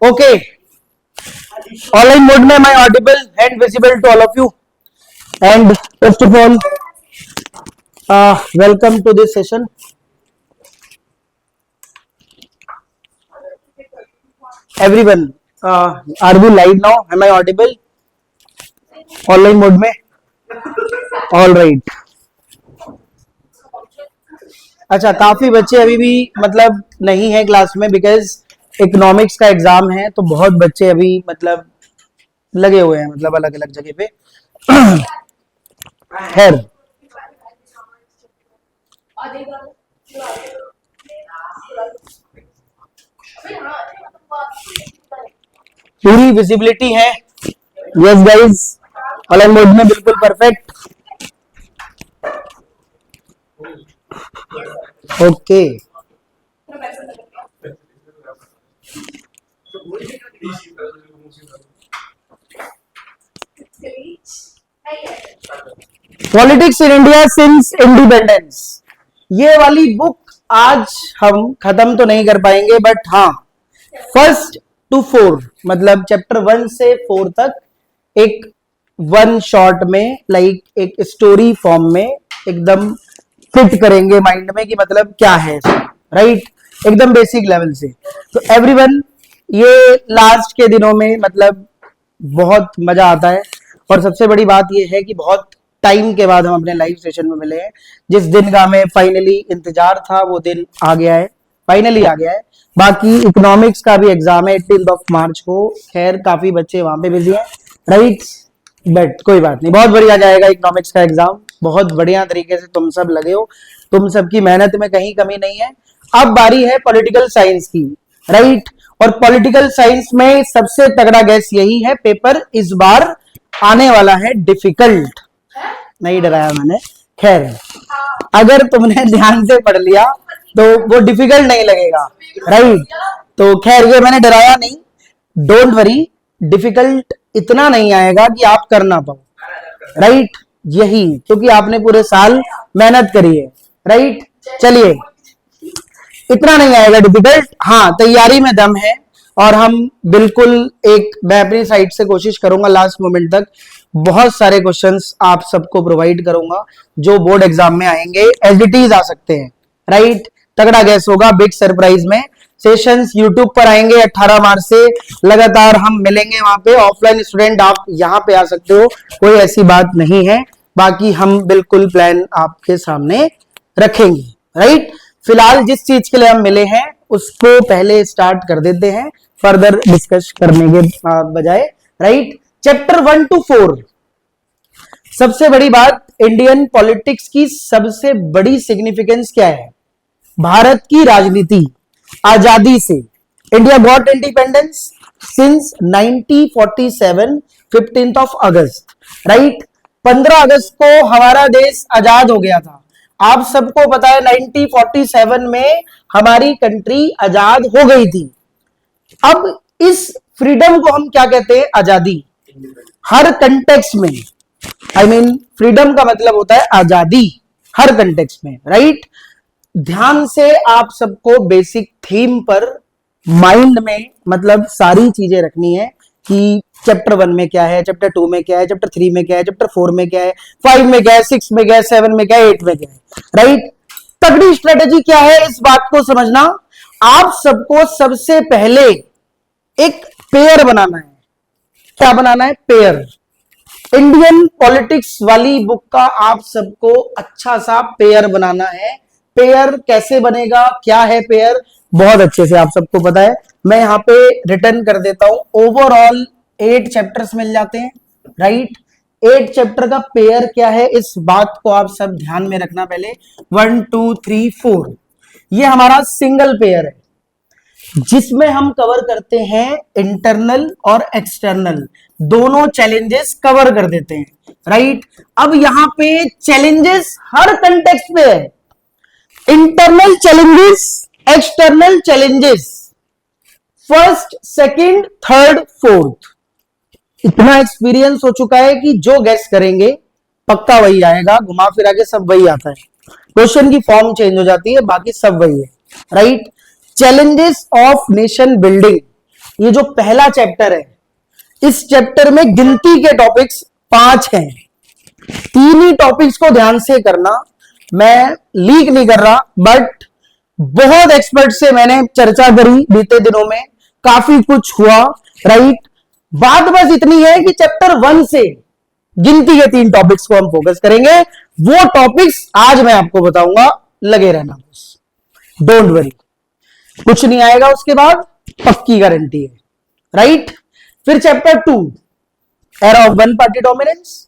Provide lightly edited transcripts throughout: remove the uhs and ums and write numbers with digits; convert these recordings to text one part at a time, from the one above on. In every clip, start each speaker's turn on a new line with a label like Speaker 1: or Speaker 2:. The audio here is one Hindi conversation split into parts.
Speaker 1: ओके, ऑनलाइन मोड में my audible and visible to all of you and first of all welcome to this session. Everyone, are we live now? Am I audible online mode में? All right. अच्छा, काफी बच्चे अभी भी मतलब नहीं है क्लास में बिकॉज इकोनॉमिक्स का एग्जाम है, तो बहुत बच्चे अभी मतलब लगे हुए हैं मतलब अलग अलग जगह पे. खैर, पूरी विजिबिलिटी है? यस गाइस, ऑनलाइन मोड में बिल्कुल perfect. Okay, politics in India since independence. ये वाली बुक आज हम खत्म तो नहीं कर पाएंगे, बट हाँ, फर्स्ट टू 4 मतलब चैप्टर 1 से 4 तक एक वन शॉट में लाइक एक स्टोरी फॉर्म में एकदम फिट करेंगे माइंड में कि मतलब क्या है, राइट? एकदम बेसिक लेवल से. तो एवरीवन, ये लास्ट के दिनों में मतलब बहुत मजा आता है और सबसे बड़ी बात ये है कि बहुत टाइम के बाद हम अपने लाइव सेशन में मिले हैं. जिस दिन का हमें फाइनली इंतजार था वो दिन आ गया है, फाइनली आ गया है. बाकी इकोनॉमिक्स का भी एग्जाम है 18 मार्च को. खैर, काफी बच्चे वहां पे बिजी हैं, राइट? बट कोई बात नहीं, बहुत बढ़िया जाएगा इकोनॉमिक्स का एग्जाम. बहुत बढ़िया तरीके से तुम सब लगे हो, तुम सबकी मेहनत में कहीं कमी नहीं है. अब बारी है पॉलिटिकल साइंस की, राइट? और पॉलिटिकल साइंस में सबसे तगड़ा गैस यही है, पेपर इस बार आने वाला है डिफिकल्ट. नहीं डराया मैंने. खैर, अगर तुमने ध्यान से पढ़ लिया तो वो डिफिकल्ट नहीं लगेगा, राइट? तो खैर, ये मैंने डराया नहीं, डोंट वरी. डिफिकल्ट इतना नहीं आएगा कि आप कर ना पाओ, राइट? यही क्योंकि आपने पूरे साल मेहनत करी है, राइट? चलिए, इतना नहीं आएगा डिफिकल्ट. हाँ, तैयारी में दम है और हम बिल्कुल मैं अपनी साइड से कोशिश करूंगा लास्ट मोमेंट तक बहुत सारे क्वेश्चंस आप सबको प्रोवाइड करूंगा जो बोर्ड एग्जाम में आएंगे. एसडीटीज आ सकते हैं, राइट? तगड़ा गैस होगा बिग सरप्राइज में. सेशंस यूट्यूब पर आएंगे 18 मार्च से लगातार हम मिलेंगे वहां पे. ऑफलाइन स्टूडेंट आप यहाँ पे आ सकते हो, कोई ऐसी बात नहीं है. बाकी हम बिल्कुल प्लान आपके सामने रखेंगे, राइट? फिलहाल जिस चीज के लिए हम मिले हैं उसको पहले स्टार्ट कर देते हैं फर्दर डिस्कस करने के बजाय, राइट? Chapter 1 to 4. सबसे बड़ी बात, इंडियन पॉलिटिक्स की सबसे बड़ी सिग्निफिकेंस क्या है? भारत की राजनीति आजादी से. इंडिया गॉट इंडिपेंडेंस सिंस 1947 15 अगस्त, राइट? 15 अगस्त को हमारा देश आजाद हो गया था. आप सबको पता है 1947 में हमारी कंट्री आजाद हो गई थी. अब इस फ्रीडम को हम क्या कहते हैं? आजादी. हर कंटेक्स्ट में, आई मीन फ्रीडम का मतलब होता है आजादी हर कंटेक्स्ट में, राइट? ध्यान से आप सबको बेसिक थीम पर माइंड में मतलब सारी चीजें रखनी है कि चैप्टर 1 में क्या है, चैप्टर 2 में क्या है, चैप्टर 3 में क्या है, चैप्टर 4 में क्या है, 5 में क्या है, 6 में क्या है, 7 में क्या है, 8 में क्या है, राइट? तगड़ी स्ट्रेटेजी क्या है इस बात को समझना. आप सबको सबसे पहले एक पेयर बनाना है. क्या बनाना है? पेयर. इंडियन पॉलिटिक्स वाली बुक का आप सबको अच्छा सा पेयर बनाना है. पेयर कैसे बनेगा, क्या है पेयर, बहुत अच्छे से आप सबको पता है. मैं यहाँ पे रिटर्न कर देता हूं. ओवरऑल 8 चैप्टर्स मिल जाते हैं, राइट? 8 चैप्टर का पेयर क्या है इस बात को आप सब ध्यान में रखना. पहले 1 2 3 4 ये हमारा सिंगल पेयर है जिसमें हम कवर करते हैं इंटरनल और एक्सटर्नल दोनों चैलेंजेस कवर कर देते हैं, राइट? अब यहां पे चैलेंजेस हर कंटेक्स्ट पे है. Internal challenges, external challenges, first, second, third, fourth. इतना एक्सपीरियंस हो चुका है कि जो गेस करेंगे पक्का वही आएगा. घुमा फिरा के सब वही आता है. क्वेश्चन की फॉर्म चेंज हो जाती है, बाकी सब वही है, right? Challenges of nation building. ये जो पहला चैप्टर है, इस चैप्टर में गिनती के टॉपिक्स 5 हैं। 3 ही टॉपिक्स को ध्यान से करना, मैं लीक नहीं कर रहा, बट बहुत एक्सपर्ट से मैंने चर्चा करी बीते दिनों में, काफी कुछ हुआ, राइट। बात बस इतनी है कि चैप्टर 1 से गिनती के 3 टॉपिक्स को हम फोकस करेंगे। वो टॉपिक्स आज मैं आपको बताऊंगा, लगे रहना बस, डोंट वरी, कुछ नहीं आएगा उसके बाद, पक्की गारंटी है, राइट। फिर chapter 2 era of one party dominance,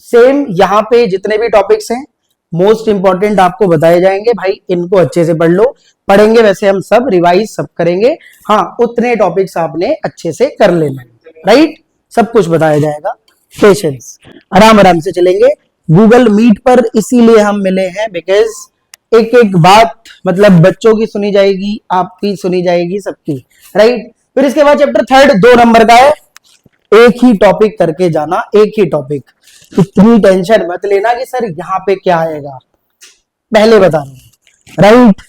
Speaker 1: same यहां पे जितने भी टॉपिक्स हैं मोस्ट इंपॉर्टेंट आपको बताए जाएंगे, भाई इनको अच्छे से पढ़ लो। पढ़ेंगे वैसे हम सब, रिवाइज सब करेंगे, हाँ उतने टॉपिक्स आपने अच्छे से कर लेना, राइट। सब कुछ बताया जाएगा, पेशेंस, आराम आराम से चलेंगे। गूगल मीट पर इसीलिए हम मिले हैं बिकॉज एक एक बात मतलब बच्चों की सुनी जाएगी, आपकी सुनी जाएगी, सबकी, राइट। फिर इसके बाद चैप्टर 3 2 नंबर का है, एक ही टॉपिक करके जाना, एक ही टॉपिक, इतनी टेंशन मत लेना कि सर यहां पे क्या आएगा, पहले बता रहा हूं, राइट।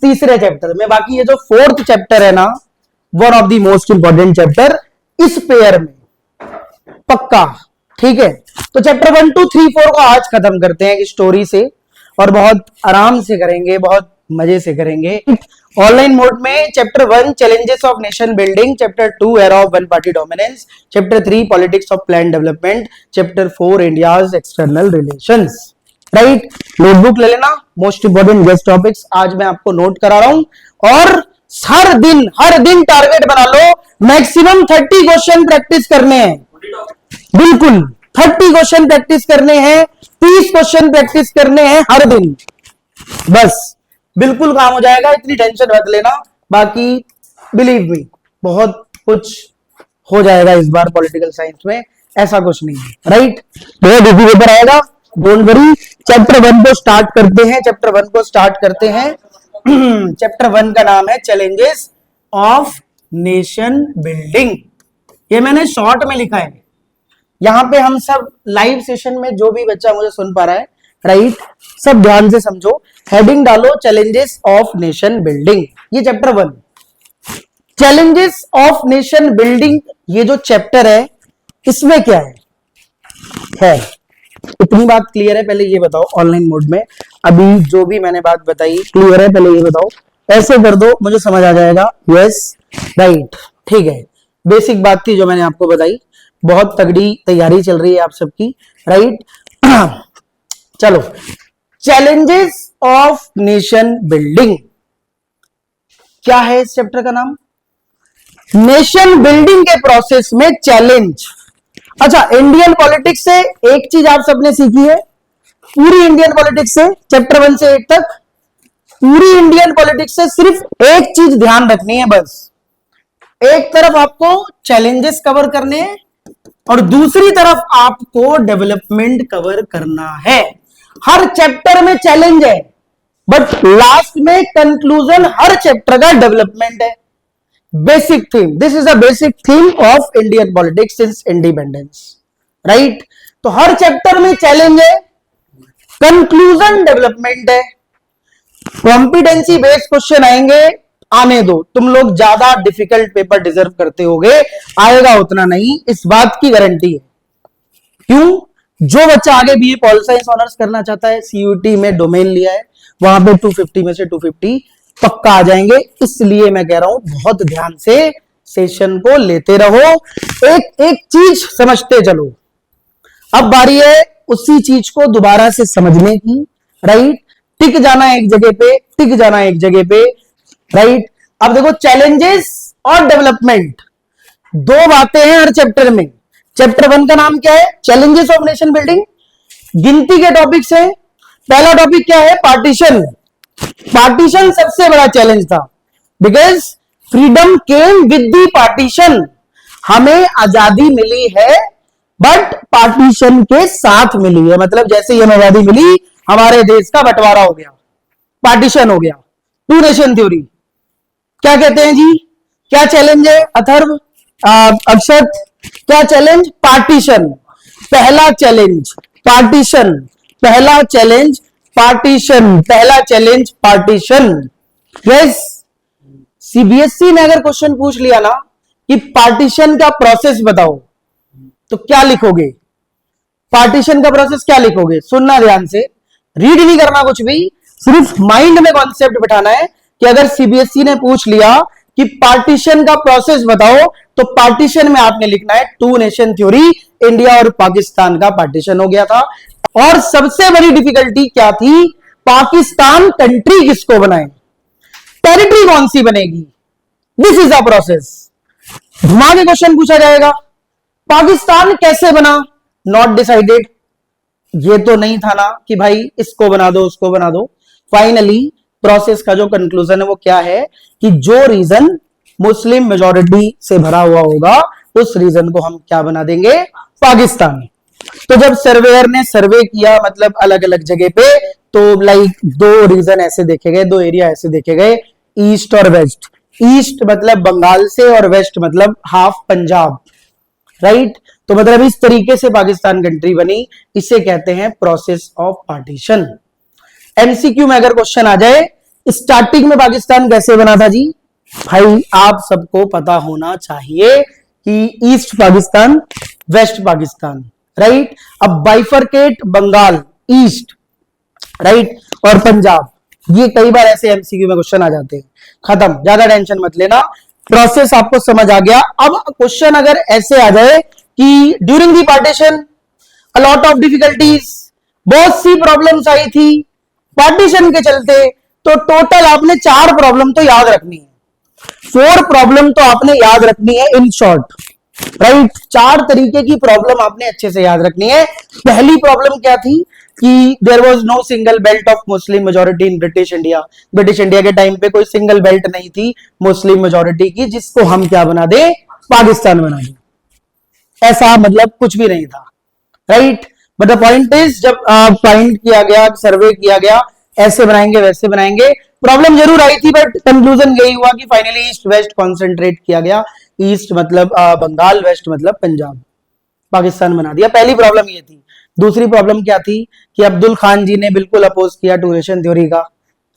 Speaker 1: तीसरे चैप्टर में, बाकी ये जो 4th चैप्टर है ना, one of the most important chapter इस पेयर में, पक्का, ठीक है। तो चैप्टर 1 2 3 4 को आज खत्म करते हैं एक स्टोरी से, और बहुत आराम से करेंगे, बहुत मजे से करेंगे ऑनलाइन मोड में। Chapter 1 challenges of nation building, chapter 2 era of one party dominance, chapter 3 politics of plan development, chapter 4 India's external relations, right. Notebook ले लेना, मोस्ट इंपोर्टेंट गेस्ट टॉपिक्स आज मैं आपको नोट करा रहा हूं, और हर दिन टारगेट बना लो, मैक्सिमम 30 क्वेश्चन प्रैक्टिस करने हैं, बिल्कुल 30 क्वेश्चन प्रैक्टिस करने हैं, 30 क्वेश्चन प्रैक्टिस करने हैं हर दिन, बस बिल्कुल काम हो जाएगा, इतनी टेंशन मत लेना। बाकी बिलीव मी बहुत कुछ हो जाएगा इस बार पॉलिटिकल साइंस में, ऐसा कुछ नहीं है, राइट। बहुत इजी पेपर आएगा, डोंट वरी। चैप्टर 1 को स्टार्ट करते हैं, चैप्टर 1 को स्टार्ट करते हैं। चैप्टर 1 का नाम है चैलेंजेस ऑफ नेशन बिल्डिंग, ये मैंने शॉर्ट में लिखा है, यहां पे हम सब लाइव सेशन में जो भी बच्चा मुझे सुन पा रहा है, राइट, सब ध्यान से समझो, हेडिंग डालो चैलेंजेस ऑफ नेशन बिल्डिंग, ये chapter 1 challenges of nation building. ये जो चैप्टर है इसमें क्या है इतनी बात क्लियर है? पहले ये बताओ ऑनलाइन मोड में, अभी जो भी मैंने बात बताई क्लियर है? पहले ये बताओ, ऐसे कर दो मुझे समझ आ जाएगा, यस, राइट, ठीक है। बेसिक बात थी जो मैंने आपको बताई, बहुत तगड़ी तैयारी चल रही है आप सबकी, राइट। चलो, चैलेंजेस ऑफ नेशन बिल्डिंग क्या है इस चैप्टर का नाम? नेशन बिल्डिंग के प्रोसेस में चैलेंज। अच्छा, इंडियन पॉलिटिक्स से एक चीज आप सबने सीखी है, पूरी इंडियन पॉलिटिक्स से चैप्टर 1 से 8 तक, पूरी इंडियन पॉलिटिक्स से सिर्फ एक चीज ध्यान रखनी है बस, एक तरफ आपको चैलेंजेस कवर करने हैं और दूसरी तरफ आपको डेवलपमेंट कवर करना है। हर चैप्टर में चैलेंज है बट लास्ट में कंक्लूजन हर चैप्टर का डेवलपमेंट है। Basic theme, this is a basic theme of Indian politics since independence, right. तो हर चैप्टर में चैलेंज है, कंक्लूजन डेवलपमेंट है। कॉम्पिटेंसी बेस्ड क्वेश्चन आएंगे, आने दो, तुम लोग ज्यादा डिफिकल्ट पेपर डिजर्व करते होगे, आएगा उतना नहीं, इस बात की गारंटी है। क्यों? जो बच्चा आगे बीए पॉल साइंस ऑनर्स करना चाहता है, सीयूटी में डोमेन लिया है, वहां पे 250 में से 250 पक्का आ जाएंगे। इसलिए मैं कह रहा हूं बहुत ध्यान से सेशन को लेते रहो, एक एक चीज समझते चलो। अब बारी है उसी चीज को दोबारा से समझने की, राइट। टिक जाना एक जगह पे, टिक जाना एक जगह पे, राइट। अब देखो, चैलेंजेस और डेवलपमेंट दो बातें हैं हर चैप्टर में। चैप्टर 1 का नाम क्या है? चैलेंजेस ऑफ नेशन बिल्डिंग, गिनती के टॉपिक से। पहला टॉपिक क्या है? पार्टीशन। पार्टीशन सबसे बड़ा चैलेंज था, because freedom came with the partition. हमें आजादी मिली है बट पार्टीशन के साथ मिली है, मतलब जैसे ही हमें आजादी मिली हमारे देश का बंटवारा हो गया, पार्टीशन हो गया, टू नेशन थ्योरी। क्या कहते हैं जी? क्या चैलेंज है? अथर्व, अक्षत, क्या चैलेंज? पार्टीशन। पहला चैलेंज पार्टीशन, पहला चैलेंज पार्टीशन, पहला चैलेंज पार्टीशन। यस, सीबीएसई ने अगर क्वेश्चन पूछ लिया ना कि पार्टीशन का प्रोसेस बताओ, तो क्या लिखोगे? पार्टीशन का प्रोसेस क्या लिखोगे? सुनना ध्यान से, रीड नहीं करना कुछ भी, सिर्फ माइंड में कॉन्सेप्ट बिठाना है कि अगर सीबीएसई ने पूछ लिया कि पार्टीशन का प्रोसेस बताओ, तो पार्टीशन में आपने लिखना है टू नेशन थ्योरी, इंडिया और पाकिस्तान का पार्टीशन हो गया था। और सबसे बड़ी डिफिकल्टी क्या थी? पाकिस्तान कंट्री किसको बनाए, टेरिटरी कौन सी बनेगी, दिस इज अ प्रोसेस। घुमा के क्वेश्चन पूछा जाएगा, पाकिस्तान कैसे बना, नॉट डिसाइडेड। ये तो नहीं था ना कि भाई इसको बना दो उसको बना दो। फाइनली प्रोसेस का जो कंक्लूजन है वो क्या है कि जो रीजन मुस्लिम मेजॉरिटी से भरा हुआ होगा उस रीजन को हम क्या बना देंगे, पाकिस्तान। तो जब सर्वेयर ने सर्वे किया, मतलब अलग अलग जगह पे, तो लाइक दो रीजन ऐसे देखे गए, दो एरिया ऐसे देखे गए, ईस्ट और वेस्ट। ईस्ट मतलब बंगाल से और वेस्ट मतलब हाफ पंजाब, राइट। तो मतलब इस तरीके से पाकिस्तान कंट्री बनी, इसे कहते हैं प्रोसेस ऑफ पार्टीशन। एमसीक्यू में अगर क्वेश्चन आ जाए स्टार्टिंग में पाकिस्तान कैसे बना था जी, भाई आप सबको पता होना चाहिए कि east Pakistan, west Pakistan, right. अब बाइफरकेट बंगाल ईस्ट, राइट, और पंजाब, ये कई बार ऐसे एमसीक्यू में क्वेश्चन आ जाते हैं। खत्म, ज्यादा टेंशन मत लेना, प्रोसेस आपको समझ आ गया। अब क्वेश्चन अगर ऐसे आ जाए कि during the partition a lot of difficulties, बहुत सी प्रॉब्लम्स आई थी पार्टीशन के चलते, तो टोटल आपने 4 प्रॉब्लम तो याद रखनी है, 4 प्रॉब्लम तो आपने याद रखनी है इन शॉर्ट, राइट। 4 तरीके की प्रॉब्लम आपने अच्छे से याद रखनी है। पहली प्रॉब्लम क्या थी कि there was no single belt of Muslim majority in British India. British India के टाइम पे कोई सिंगल बेल्ट नहीं थी मुस्लिम मेजॉरिटी की, जिसको हम क्या बना दे, पाकिस्तान बना दे। ऐसा मतलब कुछ भी नहीं था, right. But the point is जब फाइंड किया गया, सर्वे किया गया, ऐसे बनाएंगे वैसे बनाएंगे, प्रॉब्लम जरूर आई थी, बट कंक्लूजन यही हुआ कि फाइनली ईस्ट वेस्ट कॉन्सेंट्रेट किया गया। ईस्ट मतलब बंगाल, वेस्ट मतलब पंजाब, पाकिस्तान बना दिया। पहली प्रॉब्लम ये थी। दूसरी प्रॉब्लम क्या थी कि अब्दुल खान जी ने बिल्कुल अपोज किया टू नेशन थ्योरी का,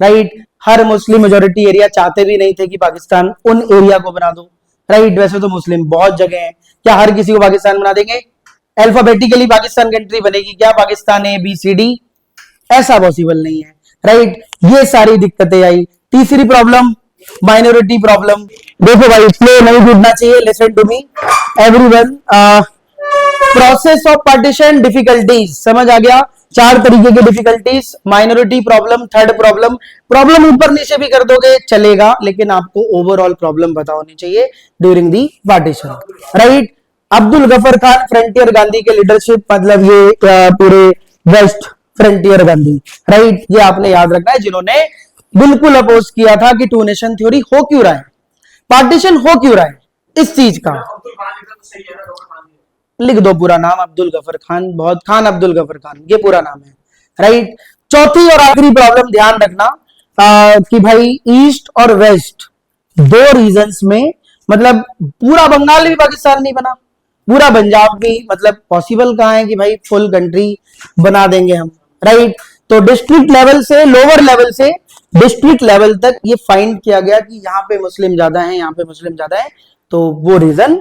Speaker 1: राइट। हर मुस्लिम मेजोरिटी एरिया चाहते भी नहीं थे कि पाकिस्तान उन एरिया को बना दो, राइट। वैसे तो मुस्लिम बहुत जगह हैं, क्या हर किसी को पाकिस्तान बना देंगे? अल्फाबेटिकली पाकिस्तान कंट्री बनेगी क्या, Pakistan A B C D? ऐसा पॉसिबल नहीं है, राइट। ये सारी दिक्कतें आई। तीसरी प्रॉब्लम माइनॉरिटी प्रॉब्लम। देखो भाई फ्लो नहीं टूटना चाहिए, listen to me everyone. Process of partition difficulties समझ आ गया, 4 तरीके की difficulties, minority problem, third problem. Problem ऊपर नीचे भी कर दोगे चलेगा, लेकिन आपको ओवरऑल प्रॉब्लम पता होनी चाहिए during the partition, right. Abdul Gruffudd Khan frontier Gandhi के लीडरशिप, मतलब ये पूरे वेस्ट फ्रंटियर गांधी, राइट, ये आपने याद रखना है, जिन्होंने बिल्कुल अपोज किया था कि टू नेशन थ्योरी हो क्यों रहा है, पार्टीशन हो क्यों रहा है, इस चीज का। लिख दो पूरा नाम, अब्दुल गफर खान, बहुत खान अब्दुल गफर खान, ये पूरा नाम है, राइट। चौथी और आखिरी प्रॉब्लम ध्यान रखना कि भाई ईस्ट और वेस्ट दो रीजन्स में, मतलब पूरा बंगाल भी पाकिस्तान नहीं बना, पूरा पंजाब भी, मतलब पॉसिबल कहां है कि भाई फुल कंट्री बना देंगे हम, राइट। तो डिस्ट्रिक्ट लेवल से, लोअर लेवल से डिस्ट्रिक्ट लेवल तक ये फाइंड किया गया कि यहाँ पे मुस्लिम ज्यादा है, यहाँ पे मुस्लिम ज्यादा है, तो वो रीजन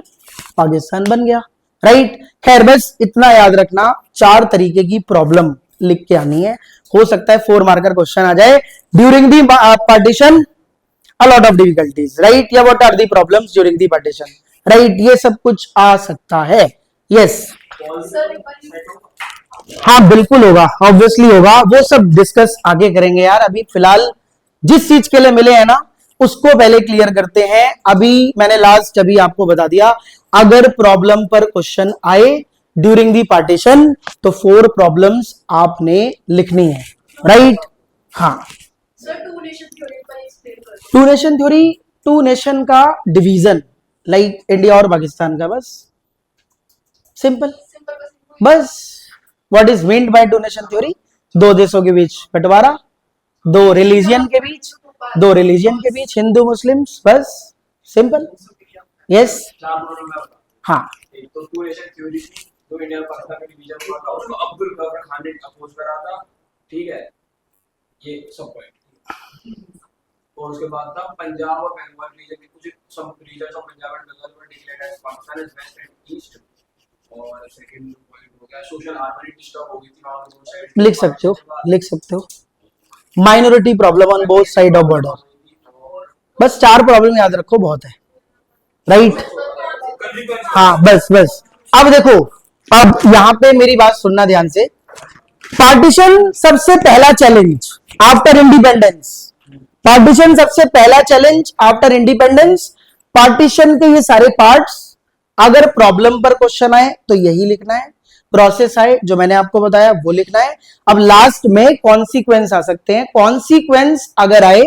Speaker 1: पाकिस्तान बन गया, राइट। खैर बस इतना याद रखना, 4 तरीके की प्रॉब्लम लिख के आनी है। हो सकता है 4 मार्कर क्वेश्चन आ जाए during the partition a lot of difficulties, right, या what are the problems during the partition, right, ये सब कुछ आ सकता है, yes। हाँ बिल्कुल होगा, ऑब्वियसली होगा, वो सब डिस्कस आगे करेंगे यार। अभी फिलहाल जिस चीज के लिए मिले हैं ना उसको पहले क्लियर करते हैं। अभी मैंने लास्ट अभी आपको बता दिया, अगर प्रॉब्लम पर क्वेश्चन आए ड्यूरिंग दी पार्टीशन तो 4 प्रॉब्लम्स आपने लिखनी है, राइट। हाँ two nation theory, two nation का डिवीजन, लाइक इंडिया और पाकिस्तान का, बस सिंपल, बस। What is meant by two nation theory? 2 देशों के बीच बंटवारा, 2 रिलीजियन के बीच, 2 रिलीजियन के बीच हिंदू मुस्लिम्स, बस सिंपल, यस। हाँ
Speaker 2: तो टू नेशन थ्योरी थी, तो इंडिया और पाकिस्तान का डिवीजन हुआ था, उसको अब्दुल गफर खान ने अपोज करा था, ठीक है, ये सब पॉइंट। और उसके बाद था पंजाब और बंगाल रीजन के कुछ सब region of Punjab and Bengal were declared Pakistan is west and east, और सेकंड पॉइंट हो गया सोशल हार्मनी डिस्टर्ब हो गई थी वहां पे, दो साइड
Speaker 1: लिख सकते हो, लिख सकते हो। Minority problem on both side of border. बस 4 प्रॉब्लम याद रखो, बहुत है, राइट। हाँ बस बस। अब देखो, अब यहां पे मेरी बात सुनना ध्यान से। पार्टीशन सबसे पहला चैलेंज आफ्टर इंडिपेंडेंस, पार्टीशन सबसे पहला चैलेंज आफ्टर इंडिपेंडेंस। पार्टीशन के ये सारे पार्ट्स, अगर प्रॉब्लम पर क्वेश्चन आए तो यही लिखना है, प्रोसेस आए जो मैंने आपको बताया वो लिखना है। अब लास्ट में कॉन्सिक्वेंस आ सकते हैं, कॉन्सिक्वेंस अगर आए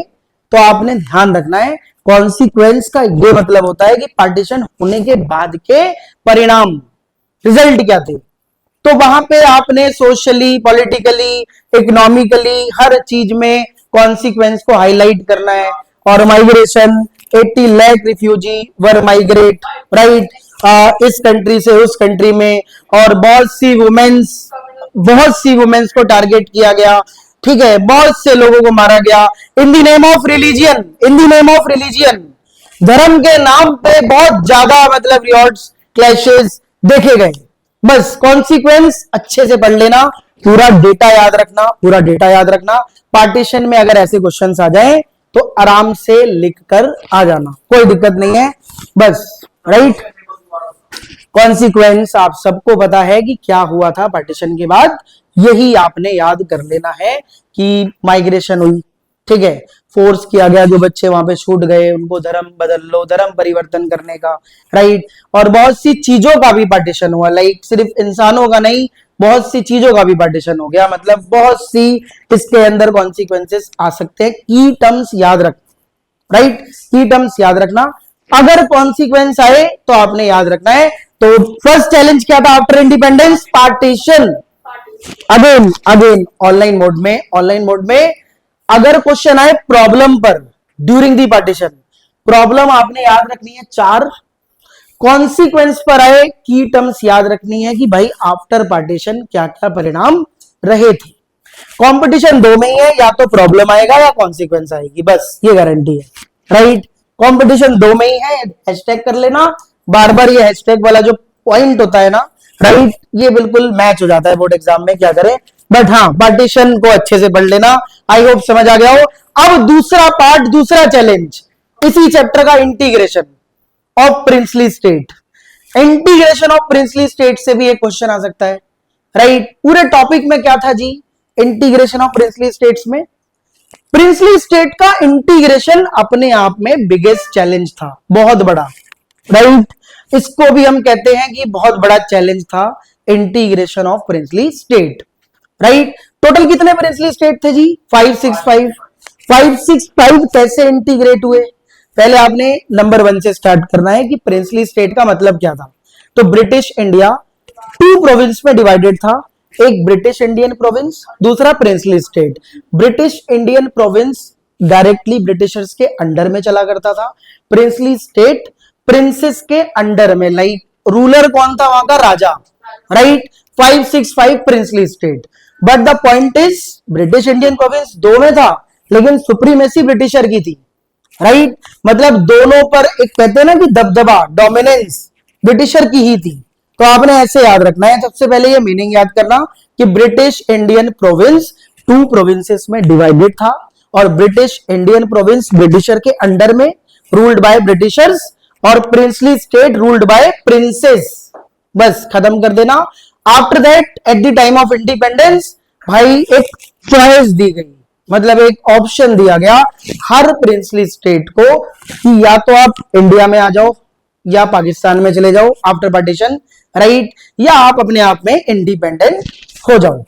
Speaker 1: तो आपने ध्यान रखना है, कॉन्सिक्वेंस का ये मतलब होता है कि पार्टीशन होने के बाद के परिणाम, रिजल्ट क्या थे। तो वहां पे आपने सोशली, पॉलिटिकली, इकोनॉमिकली हर चीज में कॉन्सिक्वेंस को हाईलाइट करना है। और माइग्रेशन, 80 लाख रिफ्यूजी वर माइग्रेट, राइट, इस कंट्री से उस कंट्री में, और बहुत सी वुमेन्स को टारगेट किया गया, ठीक है, बहुत से लोगों को मारा गया in the name of religion, in the name of religion, धर्म के नाम पे बहुत ज्यादा मतलब रियॉट्स, क्लैशेस देखे गए। बस कॉन्सिक्वेंस अच्छे से पढ़ लेना, पूरा डेटा याद रखना, पूरा डेटा याद रखना। पार्टीशन में अगर ऐसे क्वेश्चंस आ जाएं तो आराम से लिख कर आ जाना, कोई दिक्कत नहीं है, बस, राइट। कॉन्सिक्वेंस आप सबको पता है कि क्या हुआ था पार्टीशन के बाद, यही आपने याद कर लेना है कि माइग्रेशन हुई, ठीक है, फोर्स किया गया, जो बच्चे वहां पे छूट गए उनको धर्म बदल लो, धर्म परिवर्तन करने का, राइट। और बहुत सी चीजों का भी पार्टीशन हुआ, लाइक सिर्फ इंसानों का नहीं, बहुत सी चीजों का भी पार्टीशन हो गया, मतलब बहुत सी इसके अंदर कॉन्सिक्वेंसेस आ सकते हैं। की टर्म्स याद रख, राइट, की टर्म्स याद रखना। अगर कॉन्सिक्वेंस आए तो आपने याद रखना है। तो फर्स्ट चैलेंज क्या था after independence? Partition. Again again online mode में अगर क्वेश्चन आए प्रॉब्लम पर ड्यूरिंग दी पार्टीशन, प्रॉब्लम आपने याद रखनी है 4, कॉन्सिक्वेंस पर आए की टर्म्स याद रखनी है कि भाई आफ्टर पार्टीशन क्या क्या परिणाम रहे थे। कंपटीशन 2 में ही है, या तो प्रॉब्लम आएगा या कॉन्सिक्वेंस आएगी, बस ये गारंटी है, राइट। कंपटीशन 2 में ही है, हैशटैग कर लेना बार बार, ये हैशटैग वाला जो पॉइंट होता है ना, राइट, ये बिल्कुल मैच हो जाता है बोर्ड एग्जाम में, क्या करें। बट हाँ, पार्टीशन को अच्छे से पढ़ लेना, आई होप समझ आ गया हो। अब दूसरा पार्ट, दूसरा चैलेंज इसी चैप्टर का, integration of princely state. Integration of princely state से भी एक क्वेश्चन आ सकता है, राइट। पूरे टॉपिक में क्या था जी? इंटीग्रेशन ऑफ प्रिंसली स्टेट्स में प्रिंसली स्टेट का इंटीग्रेशन अपने आप में बिगेस्ट चैलेंज था, बहुत बड़ा, राइट। इसको भी हम कहते हैं कि बहुत बड़ा चैलेंज था integration of princely state, right. Total कितने प्रिंसली स्टेट थे जी? 565। 565 कैसे इंटीग्रेट हुए? पहले आपने नंबर 1 से स्टार्ट करना है कि प्रिंसली स्टेट का मतलब क्या था। तो ब्रिटिश इंडिया 2 प्रोविंस में डिवाइडेड था, एक ब्रिटिश इंडियन प्रोविंस, दूसरा princely state. British Indian province directly Britishers के अंडर में चला करता था, प्रिंसली स्टेट प्रिंसेस के अंडर में, लाइक रूलर कौन था वहां का? राजा, right. 565 princely state. But the point is British Indian province 2 में था, लेकिन सुप्रीमेसी ब्रिटिशर की थी, राइट। मतलब दोनों पर एक कहते हैं ना कि दबदबा, डोमिनेंस ब्रिटिशर की ही थी। तो आपने ऐसे याद रखना है, सबसे पहले ये मीनिंग याद करना कि ब्रिटिश इंडियन प्रोविंस 2 प्रोविंसेस में डिवाइडेड था, और ब्रिटिश इंडियन प्रोविंस ब्रिटिशर के अंडर में, रूल्ड बाय ब्रिटिशर्स, और princely state ruled by princess. बस खत्म कर देना। After that at the time of independence भाई एक चॉइस दी गई, मतलब एक ऑप्शन दिया गया हर प्रिंसली स्टेट को कि या तो आप इंडिया में आ जाओ या पाकिस्तान में चले जाओ आफ्टर पार्टीशन, राइट, या आप अपने आप में इंडिपेंडेंट हो जाओ।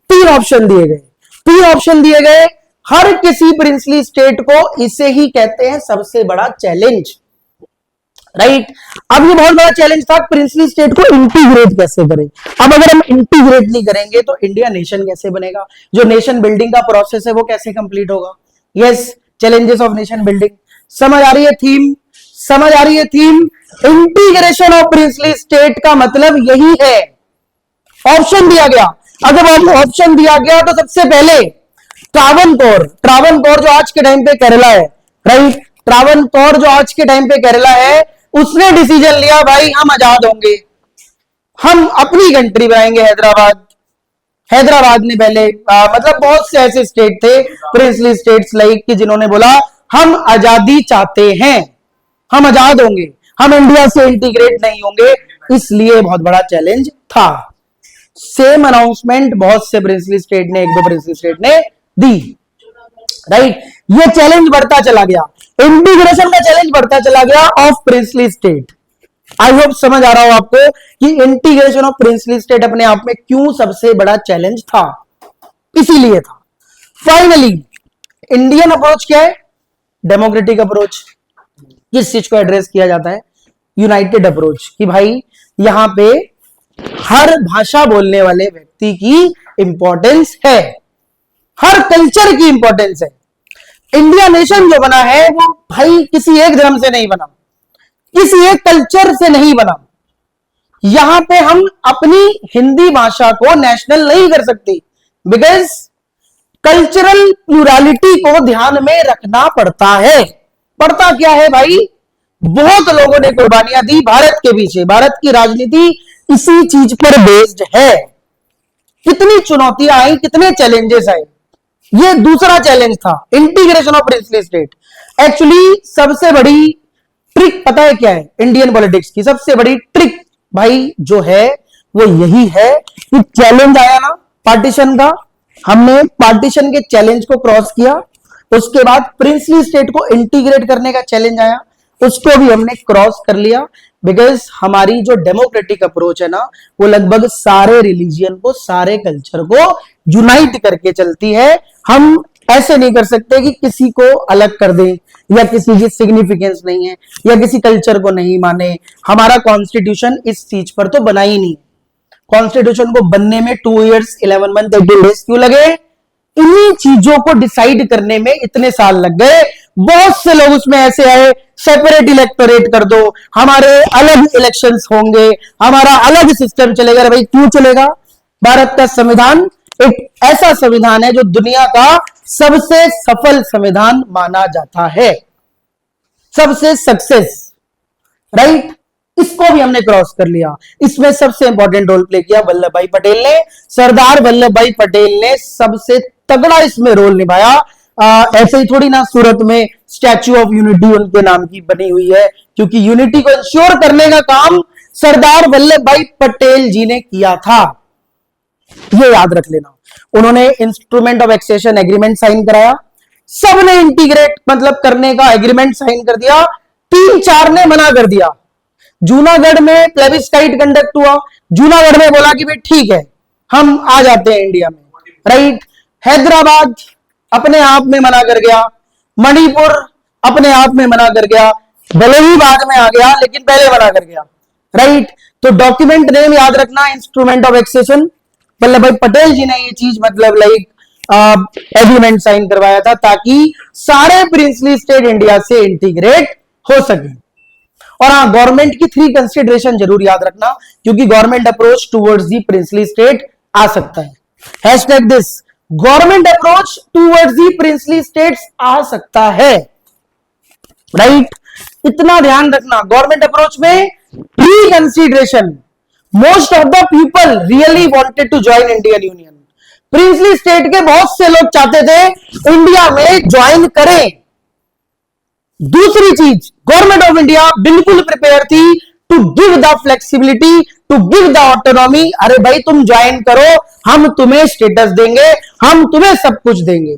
Speaker 1: 3 ऑप्शन दिए गए, 3 ऑप्शन दिए गए हर किसी प्रिंसली स्टेट को। इसे ही कहते हैं सबसे बड़ा चैलेंज, राइट। अब ये बहुत बड़ा चैलेंज था, प्रिंसली स्टेट को इंटीग्रेट कैसे करें। अब अगर हम इंटीग्रेट नहीं करेंगे तो इंडिया नेशन कैसे बनेगा? जो नेशन बिल्डिंग का प्रोसेस है वो कैसे कंप्लीट होगा? Yes, challenges of nation building. समझ आ रही है थीम? समझ आ रही है theme? Integration of princely state का मतलब यही है। ऑप्शन दिया गया, अगर ऑप्शन दिया गया तो सबसे पहले ट्रावनकोर जो आज के टाइम पे केरला है, राइट, ट्रावनकोर जो आज के टाइम पे केरला है, उसने डिसीजन लिया भाई हम आजाद होंगे, हम अपनी कंट्री बनाएंगे हैदराबाद। हैदराबाद ने पहले मतलब बहुत से ऐसे स्टेट थे प्रिंसली स्टेट्स लाइक कि जिन्होंने बोला हम आजादी चाहते हैं, हम आजाद होंगे, हम इंडिया से इंटीग्रेट नहीं होंगे। इसलिए बहुत बड़ा चैलेंज था। सेम अनाउंसमेंट बहुत से प्रिंसली स्टेट ने, एक दो प्रिंसली स्टेट ने दी, राइट। ये चैलेंज बढ़ता चला गया, इंटीग्रेशन का चैलेंज बढ़ता चला गया of princely state. I hope समझ आ रहा हो आपको कि इंटीग्रेशन ऑफ प्रिंसली स्टेट अपने आप में क्यों सबसे बड़ा चैलेंज था, इसीलिए था। फाइनली इंडियन अप्रोच क्या है? Democratic approach. किस चीज को एड्रेस किया जाता है? यूनाइटेड अप्रोच, कि भाई यहां पे हर भाषा बोलने वाले व्यक्ति की इंपॉर्टेंस है, हर कल्चर की इंपॉर्टेंस है। इंडिया नेशन जो बना है वो भाई किसी एक धर्म से नहीं बना, किसी एक कल्चर से नहीं बना। यहां पे हम अपनी हिंदी भाषा को नेशनल नहीं कर सकते, बिकॉज कल्चरल प्लूरलिटी को ध्यान में रखना पड़ता है। पड़ता क्या है भाई? बहुत लोगों ने कुर्बानियां दी भारत के पीछे, भारत की राजनीति इसी चीज पर बेस्ड है। कितनी चुनौतियां आई, कितने चैलेंजेस आए। ये दूसरा चैलेंज था, integration of princely state. Actually सबसे बड़ी ट्रिक पता है क्या है? इंडियन पॉलिटिक्स की सबसे बड़ी ट्रिक भाई जो है वो यही है कि चैलेंज आया ना पार्टीशन का, हमने पार्टीशन के चैलेंज को क्रॉस किया, उसके बाद प्रिंसली स्टेट को इंटीग्रेट करने का चैलेंज आया, उसको भी हमने क्रॉस कर लिया। बिकॉज हमारी जो डेमोक्रेटिक अप्रोच है ना वो लगभग सारे रिलीजियन को, सारे कल्चर को यूनाइट करके चलती है। हम ऐसे नहीं कर सकते कि किसी को अलग कर दें या किसी की सिग्निफिकेंस नहीं है या किसी कल्चर को नहीं माने। हमारा कॉन्स्टिट्यूशन इस चीज पर तो बना ही नहीं। कॉन्स्टिट्यूशन को बनने में 2 years 11 months 18 days क्यों लगे? इन्हीं चीजों को डिसाइड करने में इतने साल लग गए। बहुत से लोग उसमें ऐसे आए, सेपरेट इलेक्टोरेट कर दो, हमारे अलग इलेक्शंस होंगे, हमारा अलग सिस्टम चलेगा। भाई क्यों चलेगा? भारत का संविधान एक ऐसा संविधान है जो दुनिया का सबसे सफल संविधान माना जाता है, सबसे सक्सेस, राइट। इसको भी हमने क्रॉस कर लिया। इसमें सबसे इंपॉर्टेंट रोल प्ले किया वल्लभ भाई पटेल ने। सरदार वल्लभ भाई पटेल ने सबसे तगड़ा इसमें रोल निभाया। ऐसे ही थोड़ी ना सूरत में स्टैच्यू ऑफ यूनिटी उनके नाम की बनी हुई है, क्योंकि यूनिटी को इंश्योर करने का काम सरदार वल्लभ भाई पटेल जी ने किया था। ये याद रख लेना। उन्होंने instrument of accession agreement sign कराया, सबने इंटीग्रेट मतलब करने का एग्रीमेंट साइन कर दिया, 3-4 ने मना कर दिया। जूनागढ़ में प्लेबिस्काइट कंडक्ट हुआ, जूनागढ़ में बोला कि भाई ठीक है हम आ जाते हैं इंडिया में, राइट। हैदराबाद अपने आप में मना कर गया, मणिपुर अपने आप में मना कर गया, भले ही बाद में आ गया लेकिन पहले मना कर गया, राइट। तो डॉक्यूमेंट नेम याद रखना, instrument of accession. Vallabh Bhai Patel जी ने ये चीज मतलब लाइक एग्रीमेंट साइन करवाया था ताकि सारे प्रिंसली स्टेट इंडिया से इंटीग्रेट हो सके। और हाँ, गवर्नमेंट की 3 कंसिडरेशन जरूर याद रखना, क्योंकि government approach towards the princely state आ सकता है। Hashtag this, government approach towards the princely states आ सकता है, राइट। इतना ध्यान रखना। गवर्नमेंट अप्रोच में pre consideration, most of the people really wanted to join Indian union. Princely state के बहुत से लोग चाहते थे इंडिया में ज्वाइन करें। दूसरी चीज, गवर्नमेंट ऑफ इंडिया बिल्कुल प्रिपेयर थी to give the flexibility, to give the autonomy. अरे भाई तुम ज्वाइन करो, हम तुम्हें स्टेटस देंगे, हम तुम्हें सब कुछ देंगे।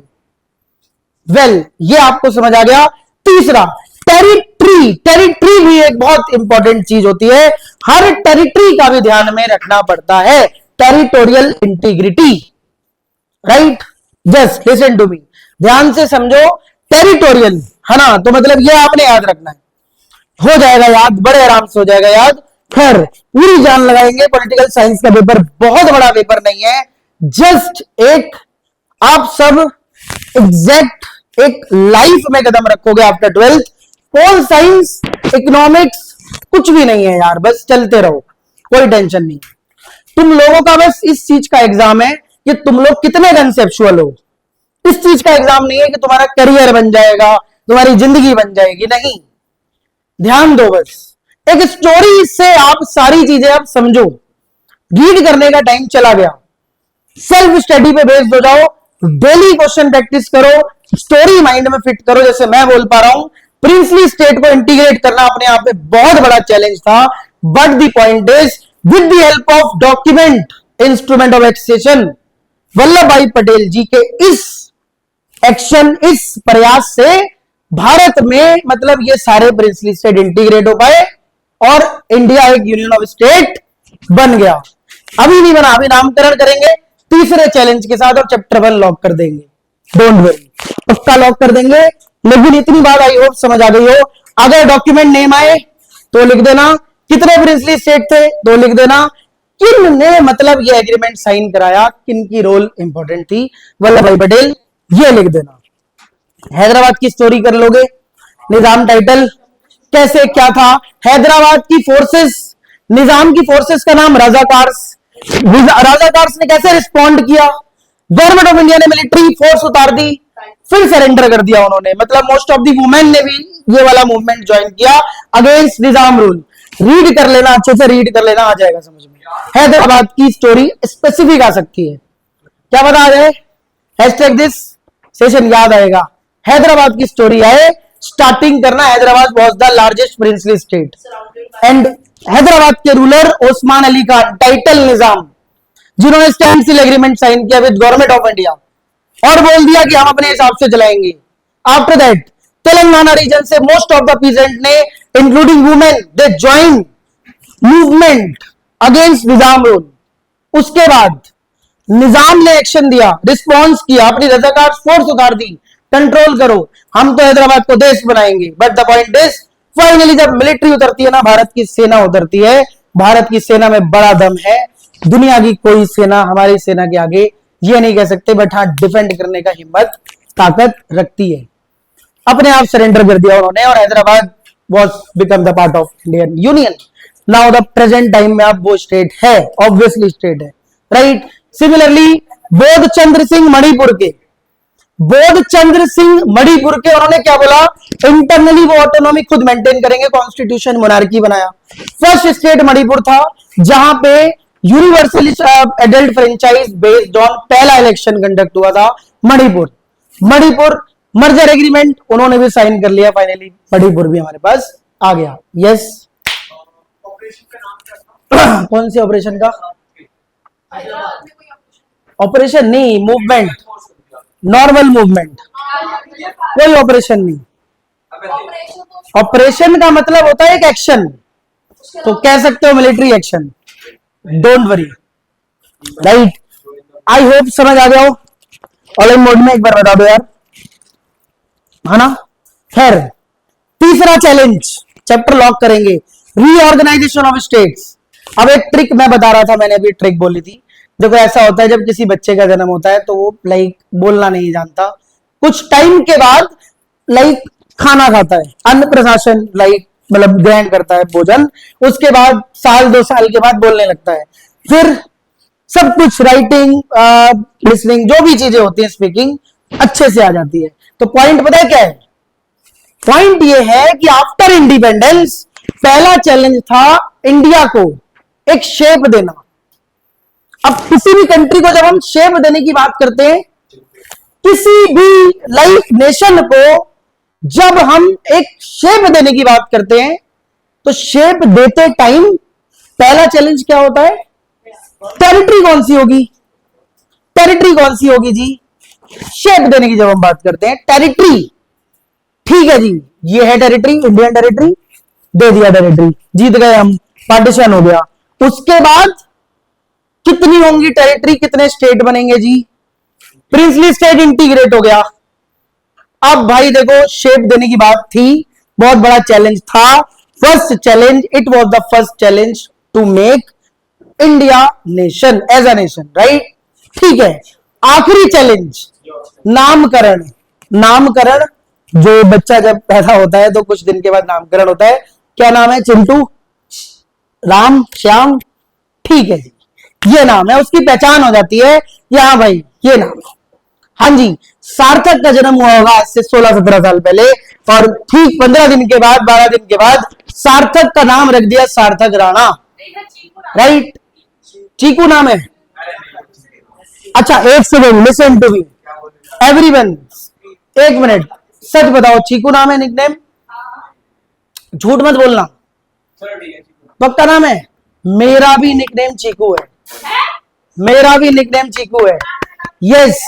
Speaker 1: वेल, ये आपको समझ आ गया। तीसरा, टेरिटरी। टेरिटरी भी एक बहुत इंपॉर्टेंट चीज होती है, हर टेरिटरी का भी ध्यान में रखना पड़ता है। Territorial integrity, right. Just listen to me, ध्यान से समझो। टेरिटोरियल है ना, तो मतलब ये आपने याद रखना है, हो जाएगा याद, बड़े आराम से हो जाएगा याद। फिर पूरी जान लगाएंगे। पॉलिटिकल साइंस का पेपर बहुत बड़ा पेपर नहीं है, जस्ट एक आप सब एग्जैक्ट एक लाइफ में कदम रखोगे after 12th। Pol science, economics कुछ भी नहीं है यार, बस चलते रहो, कोई टेंशन नहीं। तुम लोगों का बस इस चीज का एग्जाम है कि तुम लोग कितने कंसेप्चुअल हो। इस चीज का एग्जाम नहीं है कि तुम्हारा करियर बन जाएगा, तुम्हारी जिंदगी बन जाएगी, नहीं। ध्यान दो बस, एक स्टोरी से आप सारी चीजें आप समझो, रीड करने का टाइम चला गया, सेल्फ स्टडी पे बेस्ड हो जाओ, डेली क्वेश्चन प्रैक्टिस करो, स्टोरी माइंड में फिट करो। जैसे मैं बोल पा रहा हूं, प्रिंसली स्टेट को इंटीग्रेट करना अपने आप में बहुत बड़ा चैलेंज था, but the point is with the help of document instrument of accession, Vallabh Bhai Patel जी के इस एक्शन, इस प्रयास से भारत में मतलब ये सारे प्रिंसली स्टेट इंटीग्रेट हो पाए और इंडिया एक यूनियन ऑफ स्टेट बन गया। अभी नहीं बना, अभी नामकरण करेंगे तीसरे चैलेंज के साथ और चैप्टर 1 लॉक कर देंगे, डोंट वरी, पक्का लॉक कर देंगे। लेकिन इतनी बात आई होप समझ आ गई हो, अगर डॉक्यूमेंट नेम आए तो लिख देना, कितने प्रिंसली स्टेट थे तो लिख देना, किन ने मतलब ये एग्रीमेंट साइन कराया, किन की रोल इंपॉर्टेंट थी, वल्लभ भाई पटेल, ये लिख देना। हैदराबाद की स्टोरी कर लोगे, निजाम टाइटल कैसे क्या था, हैदराबाद की फोर्सेस, निजाम की फोर्सेस का नाम राजाकार्स, राजाकार्स ने कैसे रिस्पॉन्ड किया, गवर्नमेंट ऑफ इंडिया ने मिलिट्री फोर्स उतार दी, फिर सरेंडर कर दिया उन्होंने, मतलब मोस्ट ऑफ दी वुमेन ने भी ये वाला मूवमेंट ज्वाइन किया अगेंस्ट निजाम रूल। रीड कर लेना, अच्छे से रीड कर लेना, आ जाएगा समझ में। हैदराबाद की स्टोरी स्पेसिफिक आ सकती है, क्या पता आ जाए, हैशटैग दिस सेशन याद आएगा। हैदराबाद की स्टोरी आए, स्टार्टिंग करना, Hyderabad was the largest princely state and Hyderabad के रूलर ओस्मान अली खान, टाइटल निजाम, जिन्होंने स्टैंडस्टिल एग्रीमेंट साइन किया विद गवर्नमेंट ऑफ इंडिया और बोल दिया कि हम अपने हिसाब से चलाएंगे। आफ्टर दैट तेलंगाना रीजन से मोस्ट ऑफ द पीजेंट ने including women they join movement against Nizam rule. उसके बाद निजाम ने एक्शन दिया, रिस्पॉन्स किया, अपनी रजाकार फोर्स उतार दी, कंट्रोल करो, हम तो हैदराबाद को देश बनाएंगे। But the point is finally जब मिलिट्री उतरती है ना, भारत की सेना उतरती है, भारत की सेना में बड़ा दम है, दुनिया की कोई सेना हमारी सेना के आगे ये नहीं कह सकते, बट हाँ डिफेंड करने का हिम्मत ताकत रखती है। अपने आप सरेंडर कर दिया उन्होंने और Hyderabad was become the part of Indian union. Now the present time में अब वो स्टेट है, ऑब्वियसली स्टेट है, राइट। सिमिलरली बोध चंद्र सिंह मणिपुर के, बोध चंद्र सिंह मणिपुर के उन्होंने क्या बोला, इंटरनली वो ऑटोनॉमी खुद मेंटेन करेंगे, कॉन्स्टिट्यूशन मोनार्की बनाया। फर्स्ट स्टेट मणिपुर था जहां पे universally adult franchise based on पहला इलेक्शन कंडक्ट हुआ था मणिपुर। मणिपुर मर्जर एग्रीमेंट उन्होंने भी साइन कर लिया, फाइनली मणिपुर भी हमारे पास आ गया। यस,
Speaker 2: ऑपरेशन का नाम क्या था?
Speaker 1: कौन से ऑपरेशन का? ऑपरेशन नहीं, मूवमेंट, नॉर्मल मूवमेंट, कोई ऑपरेशन नहीं। ऑपरेशन का मतलब होता है एक एक्शन, तो कह सकते हो military action, don't worry, right. I hope समझ आ गया हो। ऑनलाइन मोड में एक बार बता दो यार, है ना। फिर तीसरा चैलेंज, चैप्टर लॉक करेंगे, रीऑर्गेनाइजेशन ऑफ स्टेट्स। अब एक ट्रिक मैं बता रहा था, मैंने अभी ट्रिक बोली थी। देखो ऐसा होता है जब किसी बच्चे का जन्म होता है तो वो लाइक बोलना नहीं जानता, कुछ टाइम के बाद लाइक खाना खाता है, अन्न प्रशासन लाइक मतलब ग्रहण करता है भोजन, उसके बाद साल 2 साल के बाद बोलने लगता है, फिर सब कुछ राइटिंग लिसनिंग जो भी चीजें होती है स्पीकिंग अच्छे से आ जाती है। तो पॉइंट पता है क्या है, पॉइंट ये है कि आफ्टर इंडिपेंडेंस पहला चैलेंज था इंडिया को एक शेप देना। अब किसी भी कंट्री को जब हम शेप देने की बात करते हैं, किसी भी लाइक नेशन को जब हम एक शेप देने की बात करते हैं, तो शेप देते टाइम पहला चैलेंज क्या होता है, टेरिटरी कौन सी होगी, टेरिटरी कौन सी होगी जी, शेप देने की जब हम बात करते हैं टेरिटरी, ठीक है जी, ये है टेरिटरी, इंडियन टेरिटरी, दे दिया टेरिटरी, जीत गए हम, पार्टीशन हो गया। उसके बाद कितनी होंगी टेरिटरी, कितने स्टेट बनेंगे जी, प्रिंसली स्टेट इंटीग्रेट हो गया। अब भाई देखो शेप देने की बात थी, बहुत बड़ा चैलेंज था, first challenge, it was the first challenge to make India nation as a nation, right, ठीक है। आखिरी चैलेंज नामकरण, नामकरण, जो बच्चा जब पैदा होता है तो कुछ दिन के बाद नामकरण होता है, क्या नाम है, चिंटू, राम, श्याम, ठीक है जी, ये नाम है, उसकी पहचान हो जाती है, हाँ भाई ये नाम है, हाँ जी। सार्थक का जन्म हुआ होगा आज से 16-17 साल पहले, और ठीक 15 दिन के बाद, 12 दिन के बाद सार्थक का नाम रख दिया सार्थक राणा, राइट? चीकू नाम है। अच्छा एक second, listen to me everyone, एक मिनट, सच बताओ चीकू नाम है निकनेम? झूठ मत बोलना,
Speaker 2: चलो ठीक है,
Speaker 1: पक्का नाम है? मेरा भी निकनेम चीकू है, मेरा भी निकनेम चीकू है। यस,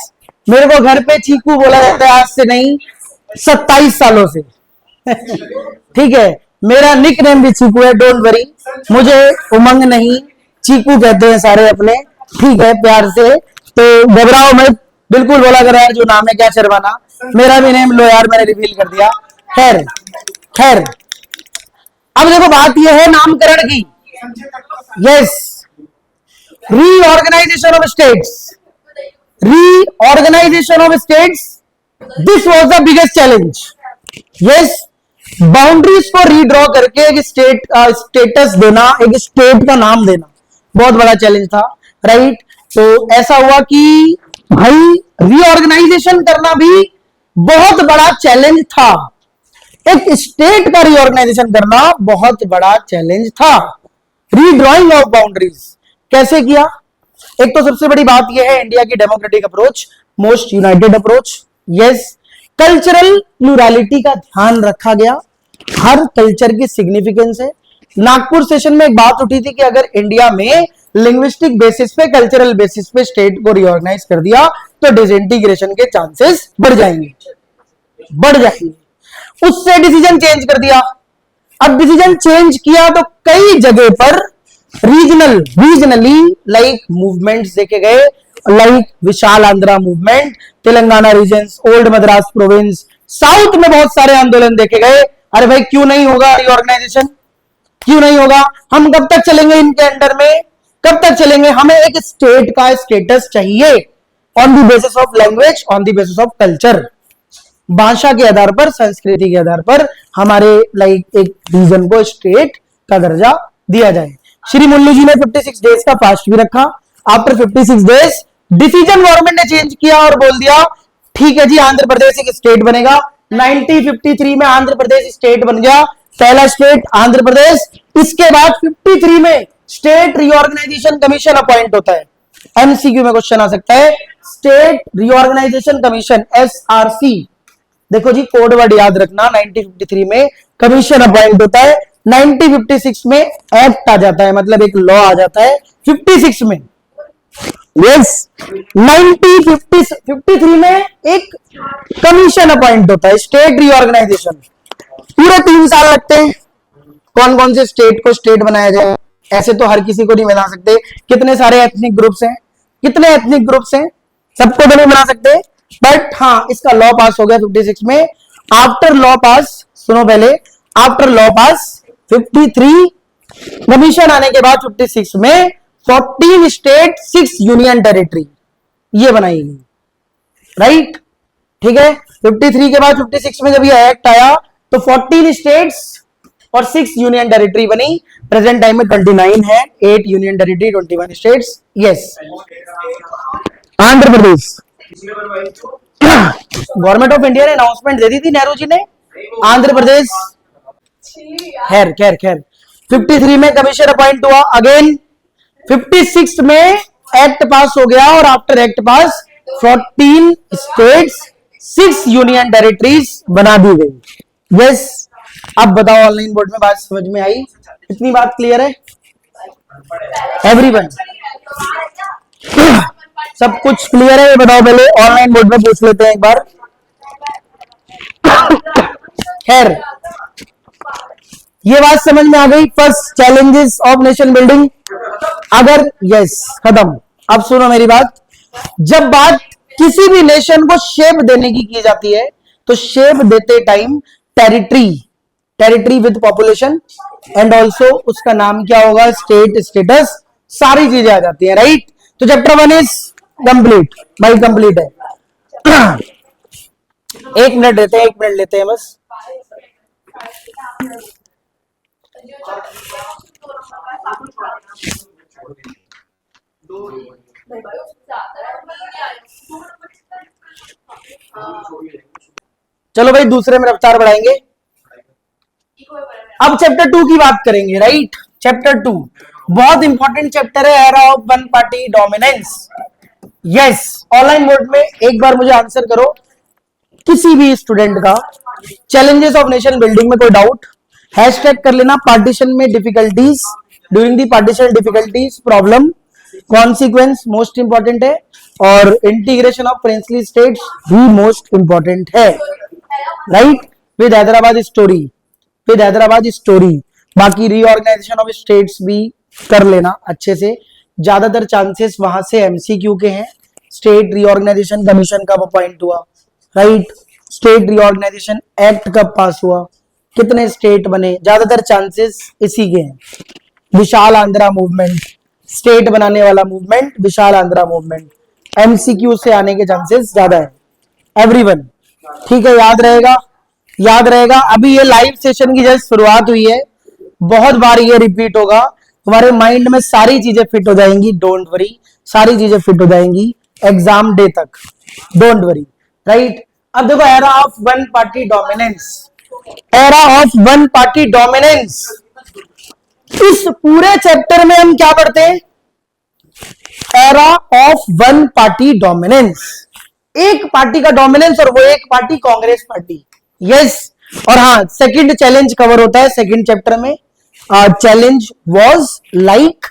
Speaker 1: मेरे को घर पे चीकू बोला जाता है आज से नहीं 27 सालों से। ठीक है, मेरा निकनेम भी चीकू है, डोंट वरी, मुझे उमंग नहीं, चीकू कहते हैं सारे अपने, ठीक है, प्यार से, तो घबराओ मत, बिल्कुल बोला करो यार जो नाम है, क्या शर्माना, मेरा भी नेम लो यार, मैंने रिवील कर दिया। खैर खैर, अब देखो बात यह है नामकरण की। Yes, reorganisation of states, reorganisation of states, this was the biggest challenge. Yes, boundaries को रीड्रॉ करके एक स्टेट स्टेटस देना, एक स्टेट का नाम देना, बहुत बड़ा चैलेंज था, राइट? तो ऐसा हुआ कि भाई रीऑर्गेनाइजेशन करना भी बहुत बड़ा चैलेंज था, एक स्टेट का रीऑर्गेनाइजेशन करना बहुत बड़ा चैलेंज था। रीड्रॉइंग ऑफ बाउंड्रीज कैसे किया? एक तो सबसे बड़ी बात यह है इंडिया की democratic approach, most United approach. Yes, cultural plurality का ध्यान रखा गया, हर कल्चर की सिग्निफिकेंस है। नागपुर सेशन में एक बात उठी थी कि अगर इंडिया में लिंग्विस्टिक बेसिस पे, कल्चरल बेसिस पे स्टेट को रिऑर्गेनाइज कर दिया तो डिसइंटीग्रेशन के चांसेस बढ़ जाएंगे, बढ़ जाएंगे। उससे डिसीजन चेंज कर दिया। अब डिसीजन चेंज किया तो कई जगह पर रीजनली लाइक मूवमेंट्स देखे गए, like Vishal Andhra movement, Telangana regions, old Madras province, south में बहुत सारे आंदोलन देखे गए। अरे भाई क्यों नहीं होगा रीऑर्गेनाइजेशन, क्यों नहीं होगा? हम कब तक चलेंगे इनके अंडर में, कब तक चलेंगे? हमें एक स्टेट का स्टेटस चाहिए on the basis of language, on the basis of culture, भाषा के आधार पर, संस्कृति के आधार पर हमारे लाइक एक रीजन को स्टेट का दर्जा दिया जाए। श्री मुरली जी ने 56 डेज का फास्ट भी रखा। आफ्टर 56 डेज डिसीजन गवर्नमेंट ने चेंज किया और बोल दिया ठीक है जी, आंध्र प्रदेश एक स्टेट बनेगा। 1953 में आंध्र प्रदेश स्टेट बन गया, पहला स्टेट आंध्र प्रदेश। इसके बाद 53 में स्टेट रीऑर्गेनाइजेशन कमीशन अपॉइंट होता है। एमसीक्यू में क्वेश्चन आ सकता है, स्टेट रीऑर्गेनाइजेशन कमीशन, एसआरसी। देखो जी, कोड वर्ड याद रखना, 1953 में कमीशन अपॉइंट होता है, 1956 में एक्ट आ जाता है, मतलब एक लॉ आ जाता है 56 में। यस, 1953 में एक कमीशन अपॉइंट होता है, स्टेट रीऑर्गेनाइजेशन। पूरे 3 साल लगते हैं। कौन कौन से स्टेट को स्टेट बनाया जाए, ऐसे तो हर किसी को नहीं बना सकते। कितने सारे एथनिक ग्रुप्स हैं, कितने एथनिक ग्रुप्स हैं, सबको तो नहीं बना सकते, बट हाँ इसका लॉ पास हो गया 56 में। आफ्टर लॉ पास, सुनो पहले, आफ्टर लॉ पास 53, कमीशन आने के बाद 56 में 14 स्टेट, 6 यूनियन टेरिटरी ये बनाई गई, राइट? ठीक है, 53 के बाद 56 में जब ये एक्ट आया तो 14 स्टेट्स और 6 यूनियन टेरिटरी बनी। प्रेजेंट टाइम में 29 है, 8 union territory, 21 states. Yes, Andhra Pradesh government of India ने अनाउंसमेंट दे दी थी, नेहरू जी ने, आंध्र प्रदेश। खैर खैर खैर, 53 में कमीशन अपॉइंट हुआ, अगेन 56 में एक्ट पास हो गया और आफ्टर एक्ट पास 14 स्टेट्स, 6 यूनियन टेरिटरीज बना दी गई। यस, अब बताओ ऑनलाइन बोर्ड में बात समझ में आई? इतनी बात क्लियर है एवरीवन? सब कुछ क्लियर है? बताओ पहले, ऑनलाइन बोर्ड में पूछ लेते हैं एक बार। खैर, ये बात समझ में आ गई, first challenges of nation building. अगर यस, खत्म। अब सुनो मेरी बात, जब बात किसी भी नेशन को शेप देने की जाती है तो शेप देते time territory with population and also उसका नाम क्या होगा, स्टेट, स्टेटस, सारी चीजें आ जाती है, राइट? तो चैप्टर 1 इज कंप्लीट, भाई कंप्लीट है। 1 मिनट देते हैं, 1 मिनट लेते हैं बस। चलो भाई दूसरे में रफ्तार बढ़ाएंगे। अब चैप्टर 2 की बात करेंगे, राइट। चैप्टर 2 बहुत इंपॉर्टेंट चैप्टर है, era of one party dominance. Yes, online mode में एक बार मुझे आंसर करो किसी भी स्टूडेंट का, चैलेंजेस ऑफ नेशन बिल्डिंग में कोई डाउट, हैशटैग कर लेना पार्टीशन में difficulties, during the partition difficulties, problem, consequence most important है, और इंटीग्रेशन ऑफ प्रिंसली स्टेट्स भी मोस्ट इंपॉर्टेंट है, right. With Hyderabad story, with Hyderabad story. बाकी रीऑर्गेनाइजेशन ऑफ स्टेट्स भी कर लेना अच्छे से, ज्यादातर चांसेस वहां से एमसीक्यू के हैं। स्टेट रीऑर्गेनाइजेशन कमीशन कब अपॉइंट हुआ, राइट। स्टेट रीऑर्गेनाइजेशन एक्ट कब पास हुआ, कितने स्टेट बने, ज्यादातर चांसेस इसी के हैं। विशाल आंध्रा मूवमेंट, स्टेट बनाने वाला मूवमेंट, विशाल आंध्रा मूवमेंट, एमसीक्यू से आने के चांसेस ज्यादा है। एवरीवन, ठीक है, याद रहेगा, याद रहेगा। अभी ये लाइव सेशन की जस्ट शुरुआत हुई है, बहुत बार ये रिपीट होगा, तुम्हारे माइंड में सारी चीजें फिट हो जाएंगी, डोंट वरी, सारी चीजें फिट हो जाएंगी एग्जाम डे तक, डोंट वरी, राइट। अब देखो, era of one party dominance, era of one party dominance. इस पूरे चैप्टर में हम क्या पढ़ते हैं, era of one party dominance, एक पार्टी का डोमिनेंस, और वो एक पार्टी कांग्रेस पार्टी। यस, और हाँ, सेकंड चैलेंज कवर होता है सेकंड चैप्टर में। Challenge was like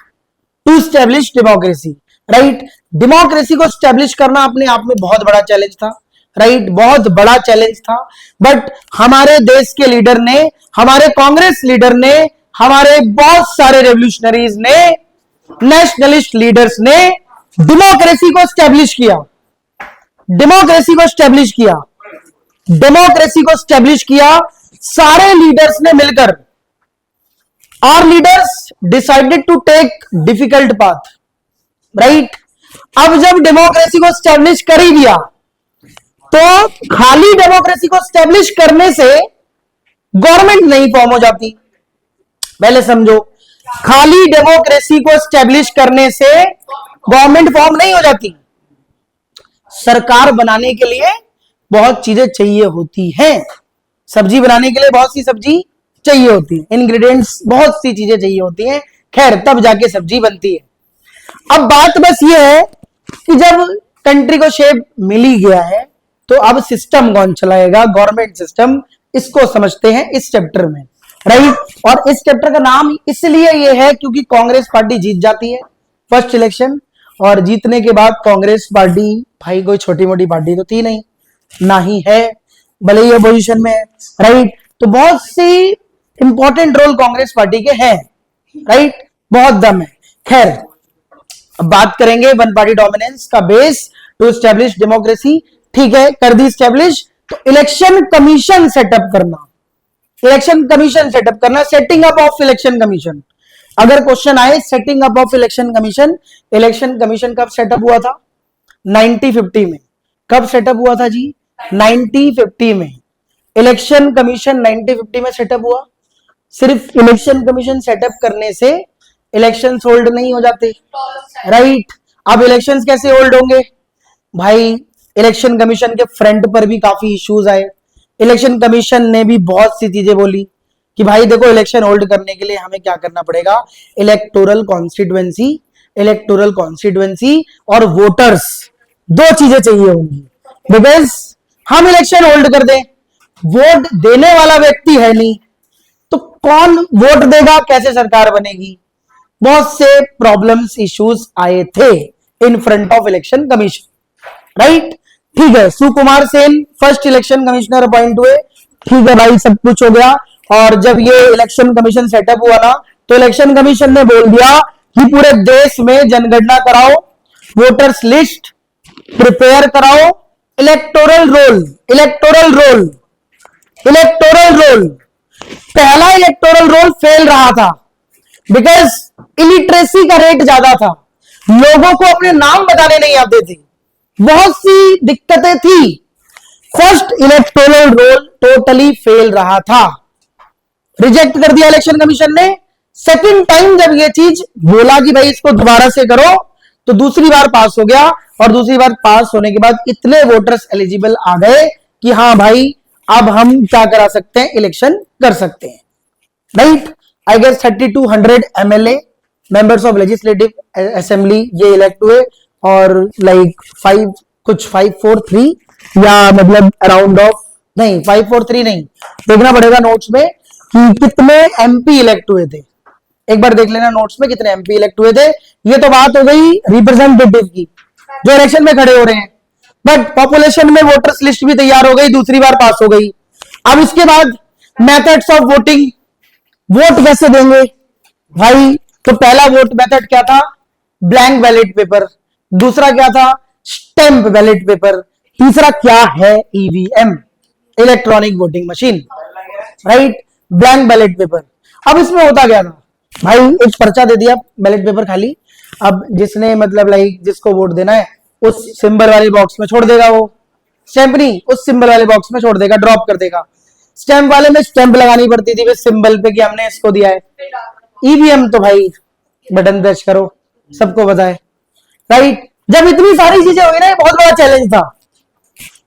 Speaker 1: to establish democracy, right. Democracy को स्टैब्लिश करना अपने आप में बहुत बड़ा चैलेंज था, राइट, बहुत बड़ा चैलेंज था। बट हमारे देश के लीडर ने, हमारे कांग्रेस लीडर ने, हमारे बहुत सारे रेवोल्यूशनरीज ने, नेशनलिस्ट लीडर्स ने डेमोक्रेसी को स्टैब्लिश किया, डेमोक्रेसी को स्टैब्लिश किया, डेमोक्रेसी को स्टैब्लिश किया सारे लीडर्स ने मिलकर। और leaders decided to take difficult path, right. अब जब डेमोक्रेसी को स्टैब्लिश कर ही दिया, तो खाली डेमोक्रेसी को स्टैब्लिश करने से गवर्नमेंट नहीं फॉर्म हो जाती। पहले समझो, खाली डेमोक्रेसी को स्टैब्लिश करने से गवर्नमेंट फॉर्म नहीं हो जाती। सरकार बनाने के लिए बहुत चीजें चाहिए होती हैं, सब्जी बनाने के लिए बहुत सी सब्जी चाहिए होती है, इंग्रेडिएंट्स बहुत सी चीजें चाहिए होती हैं, खैर तब जाके सब्जी बनती है। अब बात बस ये है कि जब कंट्री को शेप मिल ही गया है, तो अब सिस्टम कौन चलाएगा, गवर्नमेंट सिस्टम, इसको समझते हैं इस चैप्टर में, राइट। और इस चैप्टर का नाम इसलिए ये है क्योंकि कांग्रेस पार्टी जीत जाती है फर्स्ट इलेक्शन, और जीतने के बाद कांग्रेस पार्टी भाई कोई छोटी मोटी पार्टी तो थी नहीं, ना ही है, भले ही अपोजिशन में है, राइट। तो बहुत सी इंपॉर्टेंट रोल कांग्रेस पार्टी के हैं, राइट, बहुत दम है। खैर, अब बात करेंगे वन पार्टी डोमिनेंस का बेस टू स्टैब्लिश डेमोक्रेसी, ठीक है, कर दी स्टैब्लिश। तो इलेक्शन कमीशन सेटअप करना, इलेक्शन कमीशन सेटअप करना, setting up of election commission. अगर क्वेश्चन आए setting up of election commission, election commission कब सेटअप हुआ था, 1950 में। कब सेटअप हुआ था जी, 1950 में। इलेक्शन कमीशन 1950 में सेटअप हुआ। सिर्फ इलेक्शन कमीशन सेटअप करने से इलेक्शन होल्ड नहीं हो जाते, राइट। अब इलेक्शंस कैसे होल्ड होंगे भाई, इलेक्शन कमीशन के फ्रंट पर भी काफी इश्यूज आए। इलेक्शन कमीशन ने भी बहुत सी चीजें बोली कि भाई देखो, इलेक्शन होल्ड करने के लिए हमें क्या करना पड़ेगा, इलेक्टोरल कॉन्स्टिट्यूएंसी, इलेक्टोरल कॉन्स्टिट्यूएंसी और वोटर्स, दो चीजें चाहिए होंगी। बिकॉज हम इलेक्शन होल्ड कर दें, वोट देने वाला व्यक्ति है नहीं, तो कौन वोट देगा, कैसे सरकार बनेगी, बहुत से प्रॉब्लम्स इश्यूज आए थे in front of election commission, right. ठीक है, Sukumar Sen first election commissioner appoint हुए, ठीक है भाई, सब कुछ हो गया। और जब ये इलेक्शन कमीशन सेटअप हुआ ना, तो इलेक्शन कमीशन ने बोल दिया कि पूरे देश में जनगणना कराओ, वोटर्स लिस्ट प्रिपेयर कराओ, electoral roll, electoral roll, electoral roll. पहला इलेक्टोरल रोल फेल रहा था बिकॉज इलिटरेसी का रेट ज्यादा था, लोगों को अपने नाम बताने नहीं आते थे, बहुत सी दिक्कतें थी। First electoral roll totally fail रहा था, रिजेक्ट कर दिया इलेक्शन कमीशन ने। सेकंड टाइम जब ये चीज बोला कि भाई इसको दोबारा से करो, तो दूसरी बार पास हो गया, और दूसरी बार पास होने के बाद इतने वोटर्स एलिजिबल आ गए कि हाँ भाई अब हम क्या करा सकते हैं, इलेक्शन कर सकते हैं, right. I guess 3200 MLA members of legislative assembly ये इलेक्ट हुए, और लाइक 543 या मतलब अराउंड ऑफ, नहीं 543 नहीं, देखना पड़ेगा नोट्स में कि कितने MP इलेक्ट हुए थे, एक बार देख लेना नोट्स में कितने MP इलेक्ट हुए थे। ये तो बात हो गई रिप्रेजेंटेटिव की जो इलेक्शन में खड़े हो रहे हैं, बट पॉपुलेशन में वोटर्स लिस्ट भी तैयार हो गई, दूसरी बार पास हो गई। अब इसके बाद मेथड्स ऑफ वोटिंग, वोट कैसे देंगे भाई, तो पहला वोट मेथड क्या था, ब्लैंक बैलेट पेपर, दूसरा क्या था, स्टैंप बैलेट पेपर, तीसरा क्या है, EVM, electronic voting machine, right, blank ballot paper. अब इसमें होता क्या था भाई, एक पर्चा दे दिया बैलेट पेपर खाली, अब जिसने मतलब लाइक जिसको वोट देना है उस सिंबल वाले बॉक्स में छोड़ देगा, वो स्टैंप नहीं, उस सिंबल वाले बॉक्स में छोड़ देगा, ड्रॉप कर देगा। स्टैंप वाले में स्टैंप लगानी पड़ती थी सिंबल पे कि हमने इसको दिया है। EVM तो भाई बटन दर्ज करो, सबको पता है, राइट। जब इतनी सारी चीजें हुई ना, ये बहुत बड़ा चैलेंज था।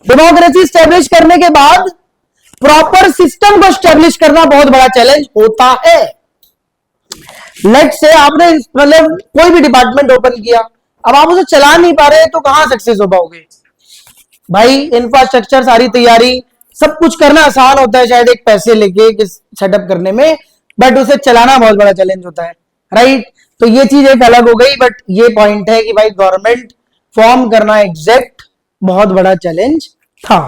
Speaker 1: डेमोक्रेसी स्टैब्लिश करने के बाद प्रॉपर सिस्टम को स्टैब्लिश करना बहुत बड़ा चैलेंज होता है। लेट से आपने मतलब कोई भी डिपार्टमेंट ओपन किया, अब आप उसे चला नहीं पा रहे तो कहां सक्सेस हो पाओगे भाई। इंफ्रास्ट्रक्चर, सारी तैयारी, सब कुछ करना आसान होता है शायद एक पैसे लेके सेटअप करने में, बट उसे चलाना बहुत बड़ा चैलेंज होता है, राइट। तो ये चीज एक अलग हो गई, बट ये पॉइंट है कि भाई गवर्नमेंट फॉर्म करना एग्जैक्ट बहुत बड़ा चैलेंज था।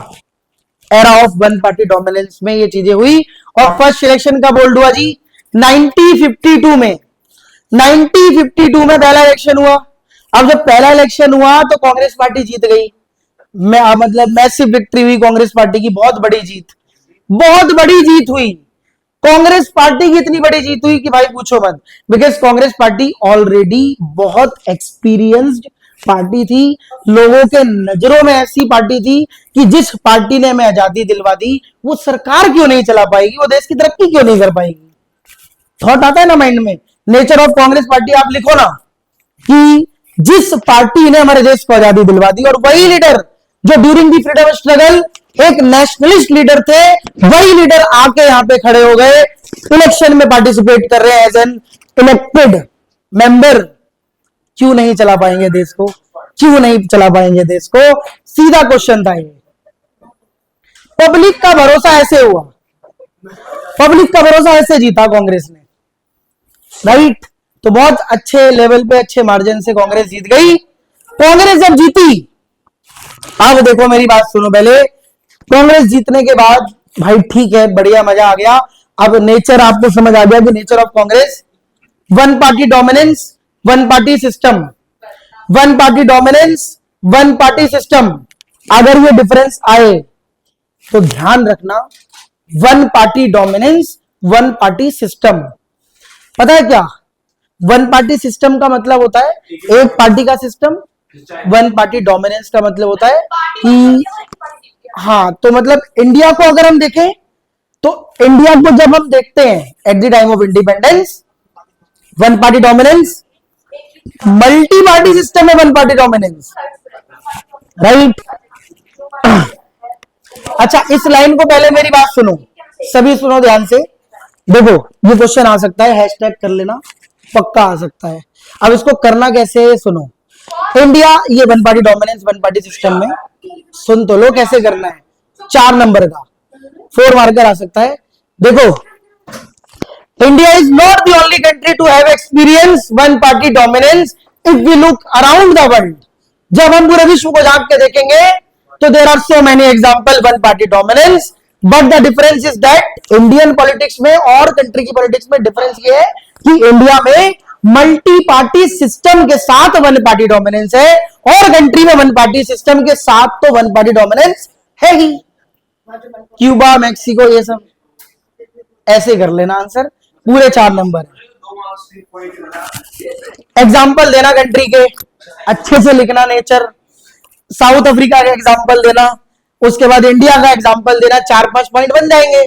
Speaker 1: Era of one party dominance में ये चीजें हुई। और फर्स्ट इलेक्शन कब होल्ड हुआ जी, 1952 में। 1952 में पहला इलेक्शन हुआ। अब जब पहला इलेक्शन हुआ तो कांग्रेस पार्टी जीत गई, मतलब मैसिव विक्ट्री हुई कांग्रेस पार्टी की, बहुत बड़ी जीत, बहुत बड़ी जीत हुई कांग्रेस पार्टी की, इतनी बड़ी जीत हुई कि भाई पूछो मत, बिकॉज कांग्रेस पार्टी ऑलरेडी बहुत एक्सपीरियंस्ड पार्टी थी, लोगों के नजरों में ऐसी पार्टी थी कि जिस पार्टी ने हमें आजादी दिलवा दी वो सरकार क्यों नहीं चला पाएगी, वो देश की तरक्की क्यों नहीं कर पाएगी। थॉट आता है ना माइंड में। नेचर ऑफ कांग्रेस पार्टी आप लिखो ना कि जिस पार्टी ने हमारे देश को आजादी दिलवा दी, और वही लीडर जो ड्यूरिंग दी फ्रीडम स्ट्रगल एक नेशनलिस्ट लीडर थे, वही लीडर आके यहां पे खड़े हो गए, इलेक्शन में पार्टिसिपेट कर रहे हैं एज एन इलेक्टेड मेंबर। क्यों नहीं चला पाएंगे देश को, क्यों नहीं चला पाएंगे देश को, सीधा क्वेश्चन था ये। पब्लिक का भरोसा ऐसे हुआ, पब्लिक का भरोसा ऐसे जीता कांग्रेस ने, राइट। तो बहुत अच्छे लेवल पे, अच्छे मार्जिन से कांग्रेस जीत गई। कांग्रेस जब जीती, अब देखो मेरी बात सुनो पहले, कांग्रेस जीतने के बाद भाई ठीक है, बढ़िया, मजा आ गया। अब नेचर आपको समझ आ गया कि nature of Congress, one party dominance, one party system, one party dominance, one party system. अगर ये डिफरेंस आए तो ध्यान रखना, one party dominance, one party system. पता है क्या वन पार्टी सिस्टम का मतलब होता है, एक पार्टी का सिस्टम। वन पार्टी डोमिनेंस का मतलब होता है कि हाँ, तो मतलब इंडिया को अगर हम देखें तो इंडिया को जब हम देखते हैं at the time of independence, one party dominance, multi party system है वन पार्टी डोमिनेंस, राइट। अच्छा, इस लाइन को पहले मेरी बात सुनो, सभी सुनो ध्यान से। देखो ये क्वेश्चन आ सकता है, हैशटैग कर लेना, पक्का आ सकता है। अब इसको करना कैसे है सुनो। इंडिया ये one party dominance, one party system में, सुन तो लो कैसे करना है। 4 नंबर का 4 मार्कर आ सकता है। देखो, India is not the only country to have experience one party dominance if we look around the world. जब हम पूरे विश्व को झांक के देखेंगे तो there are so many example one party dominance, but the difference is that Indian politics में और कंट्री की पॉलिटिक्स में डिफरेंस ये है कि इंडिया में मल्टी पार्टी सिस्टम के साथ वन पार्टी डोमिनेंस है, और कंट्री में वन पार्टी सिस्टम के साथ तो वन पार्टी डोमिनेंस है ही। क्यूबा, मैक्सिको, ये सब ऐसे कर लेना आंसर, पूरे 4 नंबर। एग्जाम्पल देना कंट्री के, अच्छे से लिखना नेचर। साउथ अफ्रीका का एग्जाम्पल देना, उसके बाद इंडिया का एग्जाम्पल देना, 4-5 पॉइंट बन जाएंगे।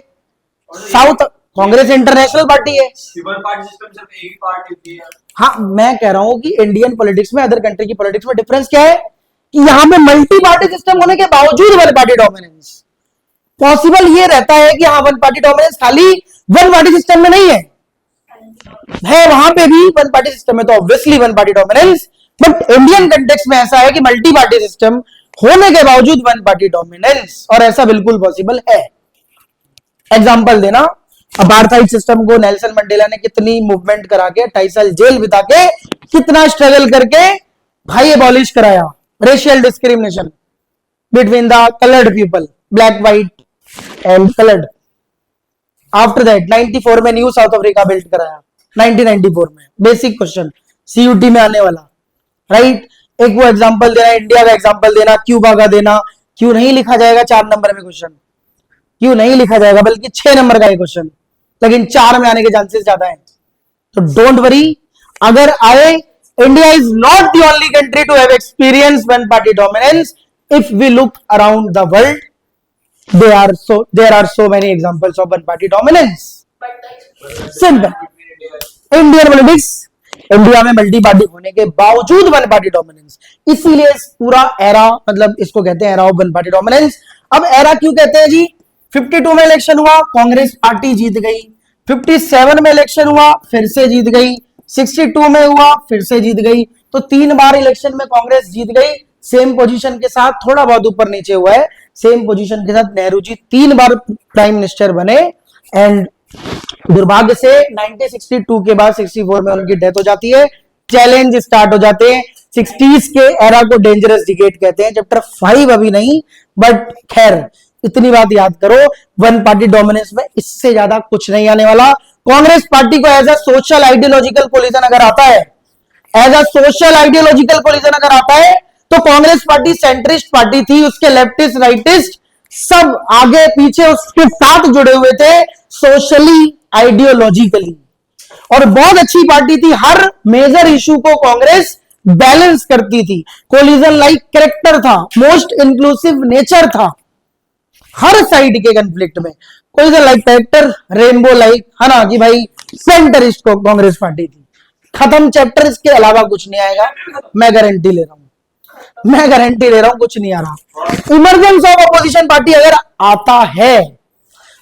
Speaker 1: साउथ कांग्रेस इंटरनेशनल पार्टी है।
Speaker 2: वन पार्टी सिस्टम सिर्फ एक ही पार्टी की है।
Speaker 1: हाँ, मैं कह रहा हूं कि इंडियन पॉलिटिक्स में अदर कंट्री की पॉलिटिक्स में डिफरेंस क्या है कि यहां पे मल्टी पार्टी सिस्टम होने के बावजूद वन पार्टी डोमिनेंस पॉसिबल ये रहता है कि हाँ, वन पार्टी डोमिनेंस खाली वन पार्टी सिस्टम में नहीं है वहां पे भी वन पार्टी सिस्टम में तो obviously one party dominance, but Indian context में ऐसा है कि मल्टी पार्टी सिस्टम होने के बावजूद वन पार्टी डोमिनेंस, और ऐसा बिल्कुल पॉसिबल है। एग्जांपल देना, अपार्थाइड सिस्टम को नेल्सन मंडेला ने कितनी मूवमेंट करा के 2.5 साल जेल बिता के कितना स्ट्रगल करके भाई एबॉलिश कराया racial discrimination between the coloured people, black white and coloured. After that 94 में न्यू साउथ अफ्रीका बिल्ड कराया, 1994 में। बेसिक क्वेश्चन सीयूटी में आने वाला, राइट। एक वो एग्जांपल देना, इंडिया का एग्जांपल देना, क्यूबा का देना। क्यों नहीं लिखा जाएगा 4 नंबर में क्वेश्चन, क्यों नहीं लिखा जाएगा, बल्कि 6 नंबर का ये क्वेश्चन, लेकिन 4 में आने के चांसेस ज्यादा है। तो डोंट वरी, अगर आए, India is not the only country to have experience one party dominance. If we look around the world, there are so many examples of one party dominance. Simple. Indian politics, India में मल्टी पार्टी होने के बावजूद वन पार्टी डोमिनेंस, इसीलिए इस पूरा एरा, मतलब इसको कहते हैं era of one party dominance. अब एरा क्यों कहते हैं जी? 52 में इलेक्शन हुआ, कांग्रेस पार्टी जीत गई। 57 में इलेक्शन हुआ, फिर से जीत गई। 62 में हुआ, फिर से जीत गई। तो 3 बार इलेक्शन में कांग्रेस जीत गई। सेम पोजीशन के साथ, थोड़ा बहुत ऊपर नीचे हुआ है, सेम पोजीशन के साथ नेहरू जी 3 बार प्राइम मिनिस्टर बने। एंड दुर्भाग्य से 1962 के बाद 64 में उनकी डेथ हो जाती है। चैलेंज स्टार्ट हो जाते हैं। 60s के एरा को डेंजरस डिकेड कहते हैं। चैप्टर 5 अभी नहीं, बट खैर इतनी बात याद करो, वन पार्टी डोमिनेंस में इससे ज्यादा कुछ नहीं आने वाला। कांग्रेस पार्टी को as a social ideological coalition अगर आता है, as a social ideological coalition अगर आता है, तो कांग्रेस पार्टी सेंट्रिस्ट पार्टी थी। उसके लेफ्टिस्ट राइटिस्ट सब आगे पीछे उसके साथ जुड़े हुए थे सोशली आइडियोलॉजिकली, और बहुत अच्छी पार्टी थी। हर मेजर इशू को कांग्रेस बैलेंस करती थी। कोलिजन लाइक कैरेक्टर था, मोस्ट इंक्लूसिव नेचर था हर साइड के कंफ्लिक्ट में। Collision like character, rainbow like, है ना कि भाई सेंटरिस्ट को कांग्रेस पार्टी थी। खत्म चैप्टर, इसके अलावा कुछ नहीं आएगा, मैं गारंटी ले रहा हूं, मैं गारंटी ले रहा हूं, कुछ नहीं आ रहा। इमरजेंस ऑफ अपोजिशन पार्टी अगर आता है,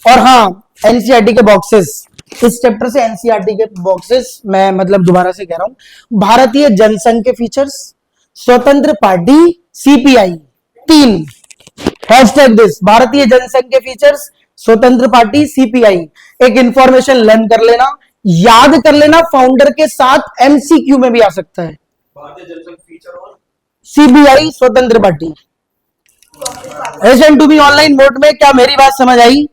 Speaker 1: और हाँ एनसीईआरटी के बॉक्सेस, इस चैप्टर से एनसीईआरटी के बॉक्सेस मैं मतलब दोबारा से कह रहा हूं। भारतीय जनसंघ के फीचर्स, स्वतंत्र पार्टी, सीपीआई, 3 हैशटैग दिस, भारतीय जनसंघ के फीचर्स, स्वतंत्र पार्टी, सीपीआई। एक इंफॉर्मेशन लर्न कर लेना, याद कर लेना, फाउंडर के साथ एमसीक्यू में भी आ सकता है।
Speaker 2: भारतीय जनसंघ फीचर और
Speaker 1: सीपीआई, स्वतंत्र पार्टी। एसएन टू बी ऑनलाइन मोड में क्या मेरी बात समझ आई?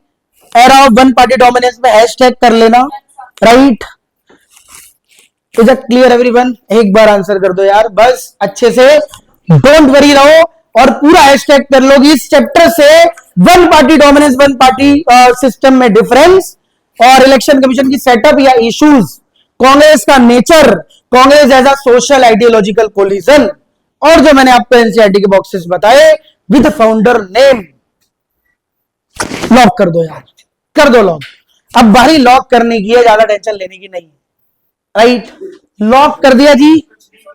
Speaker 1: Era of one party dominance में हैशटैग कर लेना, right. Is it clear everyone? एक बार आंसर कर दो यार, बस अच्छे से, डोंट वरी रहो और पूरा हैशटैग कर लो। इस चैप्टर से one party dominance, one party system में डिफरेंस, और इलेक्शन कमीशन की सेटअप या इश्यूज, कांग्रेस का nature, Congress as a social ideological coalition, और जो मैंने आपको एनसीईआरटी के बॉक्सेस बताए विद फाउंडर नेम। लॉक कर दो यार, कर दो लॉक। अब बारी लॉक करने की है, ज्यादा टेंशन लेने की नहीं, राइट। लॉक कर दिया जी,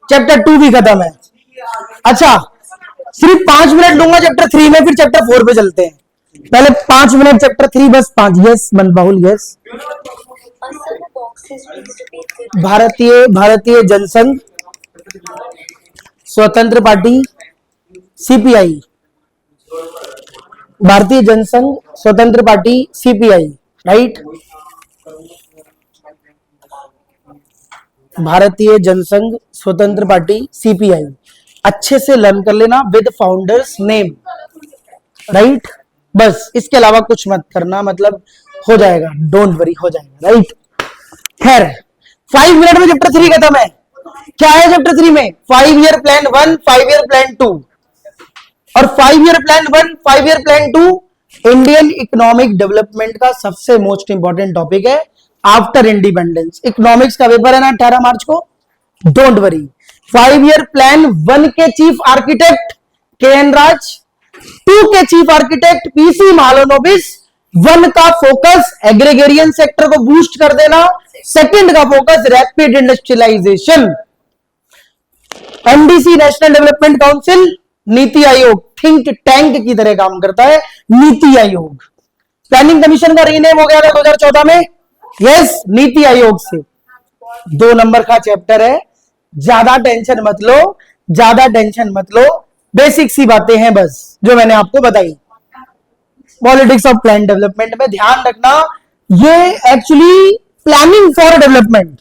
Speaker 1: चैप्टर 2 भी खत्म है। अच्छा, सिर्फ 5 मिनट लूंगा चैप्टर 3 में, फिर चैप्टर 4 पे चलते हैं। पहले 5 मिनट चैप्टर 3, बस 5। Yes Manbahul, yes. भारतीय जनसंघ, स्वतंत्र पार्टी, सीपीआई। भारतीय जनसंघ, स्वतंत्र पार्टी, सीपीआई, राइट। भारतीय जनसंघ, स्वतंत्र पार्टी, सीपीआई। अच्छे से लर्न कर लेना विद फाउंडर्स नेम, राइट। बस इसके अलावा कुछ मत करना, मतलब हो जाएगा, डोंट वरी, हो जाएगा, राइट। खैर 5 मिनट में चैप्टर 3 खत्म है। क्या है चैप्टर 3 में? 5 ईयर प्लान 1, 5 ईयर प्लान 2, और 5 year plan 1, 5 year plan 2 Indian economic development का सबसे मोस्ट इंपॉर्टेंट टॉपिक है आफ्टर इंडिपेंडेंस। इकोनॉमिक्स का पेपर है ना 18 मार्च को, डोंट वरी। 5 ईयर प्लान 1 के chief architect K N Raj, 2 के chief architect PC Mahalanobis, one का फोकस एग्रीगेरियन सेक्टर को बूस्ट कर देना, सेकंड का focus rapid industrialisation. NDC national development council NITI Aayog think tank की तरह काम करता है। नीति आयोग प्लानिंग कमीशन का रीनेम हो गया था 2014 में, यस, नीति आयोग से। 2 नंबर का चैप्टर है, ज्यादा टेंशन मत लो, ज्यादा टेंशन मत लो, बेसिक सी बातें हैं बस जो मैंने आपको बताई। पॉलिटिक्स ऑफ प्लान डेवलपमेंट में ध्यान रखना, ये actually planning for development,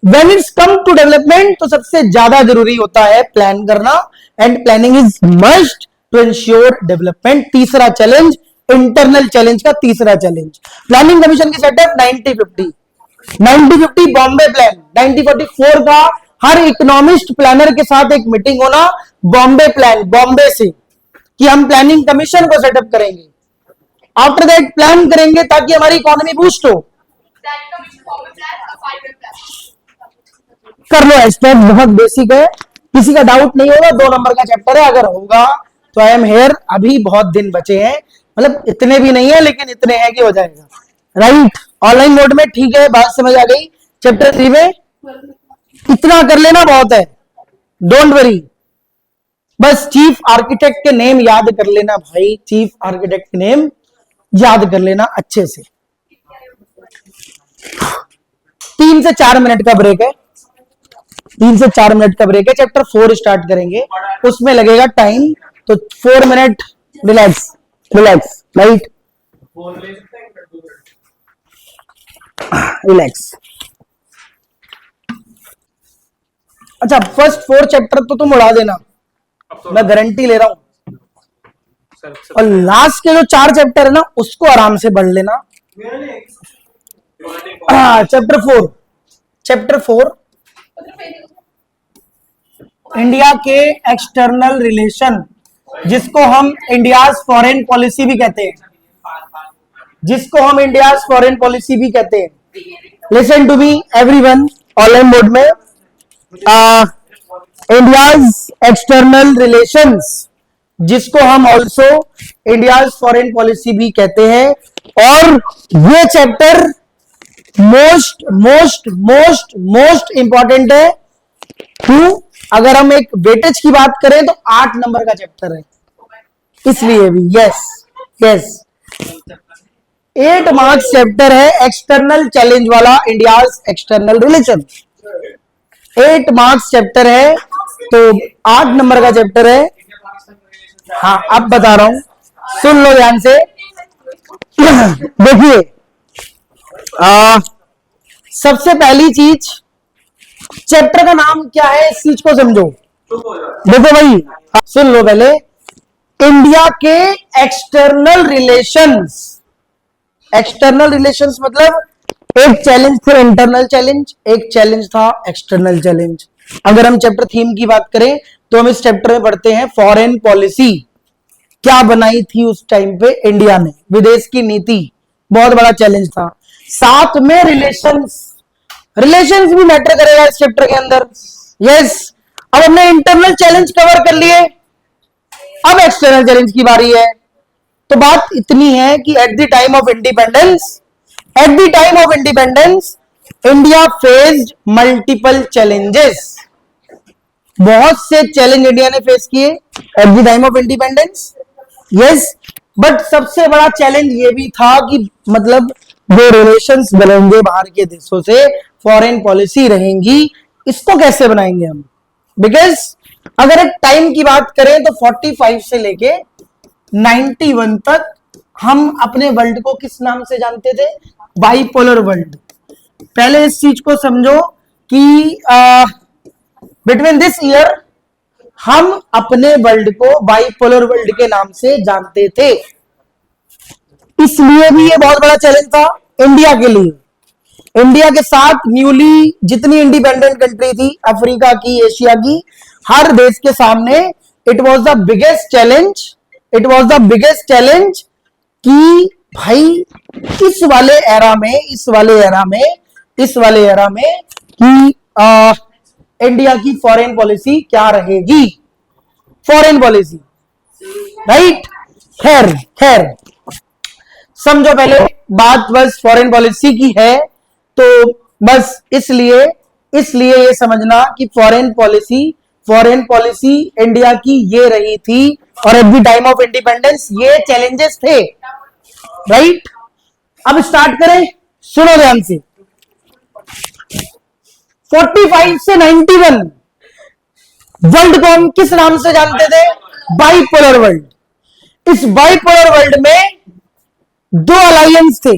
Speaker 1: when it's come to development तो सबसे ज्यादा जरूरी होता है प्लान करना, and planning is must to ensure development. तीसरा चैलेंज, इंटरनल चैलेंज का तीसरा चैलेंज, प्लानिंग कमीशन की सेटअप 90-50 बॉम्बे प्लान, 1944 का हर इकोनॉमिस्ट प्लानर के साथ एक मीटिंग होना बॉम्बे प्लान, बॉम्बे से, कि हम प्लानिंग कमीशन को सेटअप करेंगे, आफ्टर दैट प्लान करेंगे ताकि हमारी इकोनॉमी बूस्ट हो। कर लो एक्सपेक्ट, बहुत बेसिक है, किसी का डाउट नहीं होगा। 2 नंबर का चैप्टर है, अगर होगा तो आई एम हेयर। अभी बहुत दिन बचे हैं, मतलब इतने भी नहीं है लेकिन इतने हैं कि हो जाएगा, राइट। ऑनलाइन मोड में ठीक है, बात समझ आ गई। चैप्टर 3 में इतना कर लेना बहुत है, डोंट वरी। बस चीफ आर्किटेक्ट के नेम याद कर लेना भाई, चीफ आर्किटेक्ट के नेम याद कर लेना अच्छे से। 3 से 4 मिनट का ब्रेक है, 3 से 4 मिनट का ब्रेक है। चैप्टर 4 स्टार्ट करेंगे, उसमें लगेगा टाइम, तो 4 minute relax relax, right, relax. अच्छा, फर्स्ट 4 चैप्टर तो तुम उड़ा देना, मैं गारंटी ले रहा हूं, और लास्ट के जो 4 चैप्टर है ना उसको आराम से पढ़ लेना। चैप्टर 4 इंडिया के एक्सटर्नल रिलेशन, जिसको हम इंडियाज फॉरेन पॉलिसी भी कहते हैं, जिसको हम इंडियाज फॉरेन पॉलिसी भी कहते हैं। Listen to me everyone, online mode में, इंडियाज एक्सटर्नल रिलेशंस, जिसको हम ऑल्सो इंडियाज फॉरेन पॉलिसी भी कहते हैं। और ये chapter most most most most important है। क्यों? अगर हम एक वेटेज की बात करें तो 8 नंबर का चैप्टर है, इसलिए भी। यस यस, 8 मार्क्स चैप्टर है, एक्सटर्नल चैलेंज वाला, India's external relation. 8 marks chapter है, तो 8 नंबर का चैप्टर है। हाँ, अब बता रहा हूं, सुन लो ध्यान से। देखिए, सबसे पहली चीज, चैप्टर का नाम क्या है, इस चीज को समझो। देखो भाई, सुन लो पहले, इंडिया के एक्सटर्नल रिलेशंस। एक्सटर्नल रिलेशंस मतलब एक चैलेंज थे इंटरनल चैलेंज, एक चैलेंज था एक्सटर्नल चैलेंज। अगर हम चैप्टर थीम की बात करें तो हम इस चैप्टर में पढ़ते हैं फॉरेन पॉलिसी, क्या बनाई थी उस टाइम पे इंडिया ने, विदेश की नीति, बहुत बड़ा चैलेंज था। साथ में रिलेशंस, रिलेशंस भी मैटर करेगा इस चैप्टर के अंदर। यस, अब हमने इंटरनल चैलेंज कवर कर लिए, अब एक्सटर्नल चैलेंज की बारी है। तो बात इतनी है कि at the time of independence, India faced multiple challenges. बहुत से चैलेंज इंडिया ने फेस किए at the time of independence, yes, but सबसे बड़ा चैलेंज ये भी था कि मतलब जो रिलेशंस बनेंगे बाहर के देशों से, फॉरेन पॉलिसी रहेंगी, इसको कैसे बनाएंगे हम। बिकॉज अगर एक टाइम की बात करें तो 45 से लेके 91 तक हम अपने वर्ल्ड को किस नाम से जानते थे, बाइपोलर वर्ल्ड। पहले इस चीज को समझो कि बिटवीन दिस ईयर हम अपने वर्ल्ड को बाइपोलर वर्ल्ड के नाम से जानते थे, इसलिए भी ये बहुत बड़ा चैलेंज था इंडिया के लिए। इंडिया के साथ न्यूली जितनी इंडिपेंडेंट कंट्री थी, अफ्रीका की, एशिया की, हर देश के सामने it was the biggest challenge, कि भाई इस वाले एरा में कि इंडिया की फॉरेन पॉलिसी क्या रहेगी, फॉरेन पॉलिसी, राइट। खैर समझो पहले बात बस फॉरेन पॉलिसी की है, तो बस इसलिए ये समझना कि फॉरेन पॉलिसी इंडिया की ये रही थी, और at the time of independence ये चैलेंजेस थे, राइट। अब स्टार्ट करें, सुनो ध्यान से। 45 से 91 वर्ल्ड को हम किस नाम से जानते थे? Bipolar world. इस बाइपोलर वर्ल्ड में दो अलायंस थे,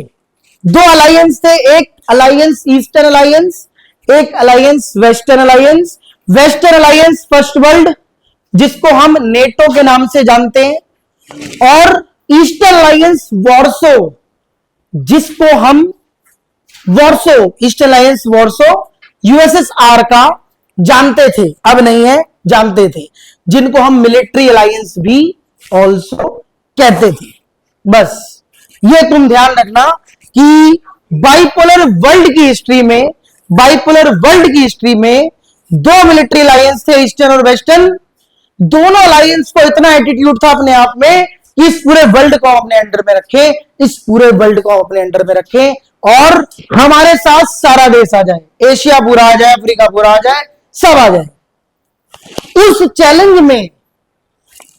Speaker 1: एक अलायंस ईस्टर्न अलायंस, एक alliance western alliance. Western alliance first world, जिसको हम नेटो के नाम से जानते हैं, और ईस्टर्न अलायंस वॉर्सो, जिसको हम ईस्टर्न अलायंस वॉर्सो यूएसएसआर का जानते थे, अब नहीं है, जानते थे, जिनको हम मिलिट्री अलायंस भी ऑल्सो कहते थे। बस ये तुम ध्यान रखना कि बाइपोलर वर्ल्ड की हिस्ट्री में दो मिलिट्री अलायंस थे, ईस्टर्न और वेस्टर्न। दोनों अलायंस को इतना एटीट्यूड था अपने आप में कि इस पूरे वर्ल्ड को अपने अंडर में रखें, और हमारे साथ सारा देश आ जाए, एशिया पूरा आ जाए, अफ्रीका पूरा आ जाए, सब आ जाए। उस चैलेंज में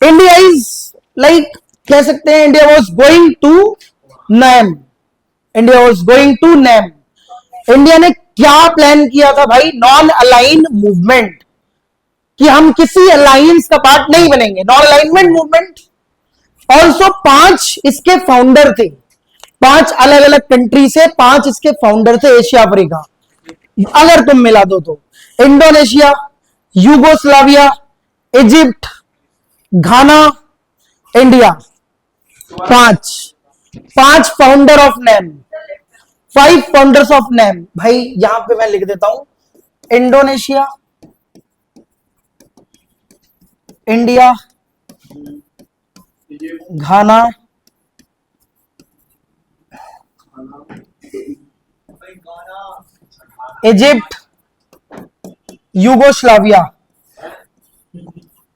Speaker 1: इंडिया इज लाइक, कह सकते हैं, India was going to NAM. India ने क्या प्लान किया था भाई? नॉन अलाइन मूवमेंट, कि हम किसी अलायंस का पार्ट नहीं बनेंगे, नॉन अलाइनमेंट मूवमेंट। ऑल्सो 5 इसके फाउंडर थे, 5 अलग अलग कंट्री से 5 इसके फाउंडर थे, एशिया अफ्रीका, अगर तुम मिला दो तो Indonesia, Yugoslavia, Egypt, Ghana, India. 5 founder of NAM, 5 founders of NAM. भाई यहां पे मैं लिख देता हूं, Indonesia, India, Ghana, Egypt, Yugoslavia.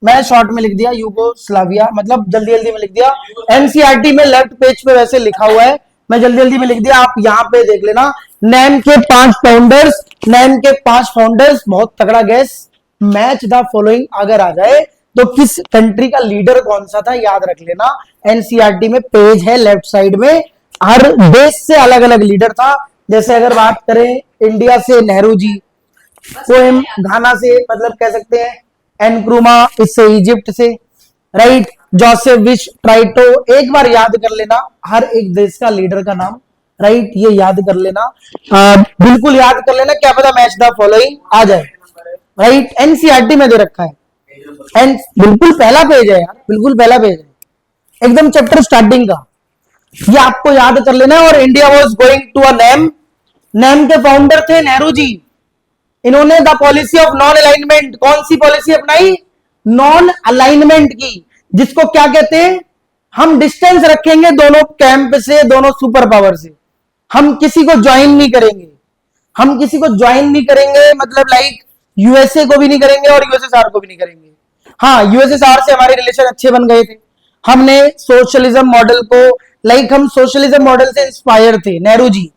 Speaker 1: मैं शॉर्ट में लिख दिया यूगोस्लाविया, मतलब जल्दी जल्दी में लिख दिया। एनसीईआरटी में लेफ्ट पेज पे वैसे लिखा हुआ है, मैं जल्दी जल्दी में लिख दिया, आप यहां पे देख लेना। नैम के 5 फाउंडर्स, बहुत तगड़ा गैस। मैच द फॉलोइंग अगर आ जाए तो किस कंट्री का लीडर कौन सा था, याद रख लेना। एनसीईआरटी में पेज है लेफ्ट साइड में, हर देश से अलग अलग लीडर था। जैसे अगर बात करें इंडिया से नेहरू जी, पोएम घाना से, मतलब कह सकते हैं एनक्रूमा, इससे इजिप्ट से, राइट, जोसेफ विश ट्राइटो। एक बार याद कर लेना हर एक देश का लीडर का नाम, राइट, ये याद कर लेना, बिल्कुल याद कर लेना, क्या पता मैच द फॉलोइंग आ जाए, राइट। एनसीईआरटी में दे रखा है, एंड बिल्कुल पहला पेज है यार, बिल्कुल पहला पेज है, एकदम चैप्टर स्टार्टिंग का, ये आपको याद कर लेना है। और India was going to a NAM. NAM के फाउंडर थे नेहरू जी। इन्होंने the policy of non alignment, कौन सी पॉलिसी अपनाई? नॉन अलाइनमेंट की, जिसको क्या कहते हैं? हम डिस्टेंस रखेंगे दोनों कैंप से, दोनों सुपर पावर से, हम किसी को ज्वाइन नहीं करेंगे, मतलब लाइक यूएसए को भी नहीं करेंगे और यूएसएसआर को भी नहीं करेंगे। हाँ, यूएसएसआर से हमारे रिलेशन अच्छे बन गए थे, हमने सोशलिज्म मॉडल को, लाइक हम सोशलिज्म मॉडल से इंस्पायर थे, नेहरू जी,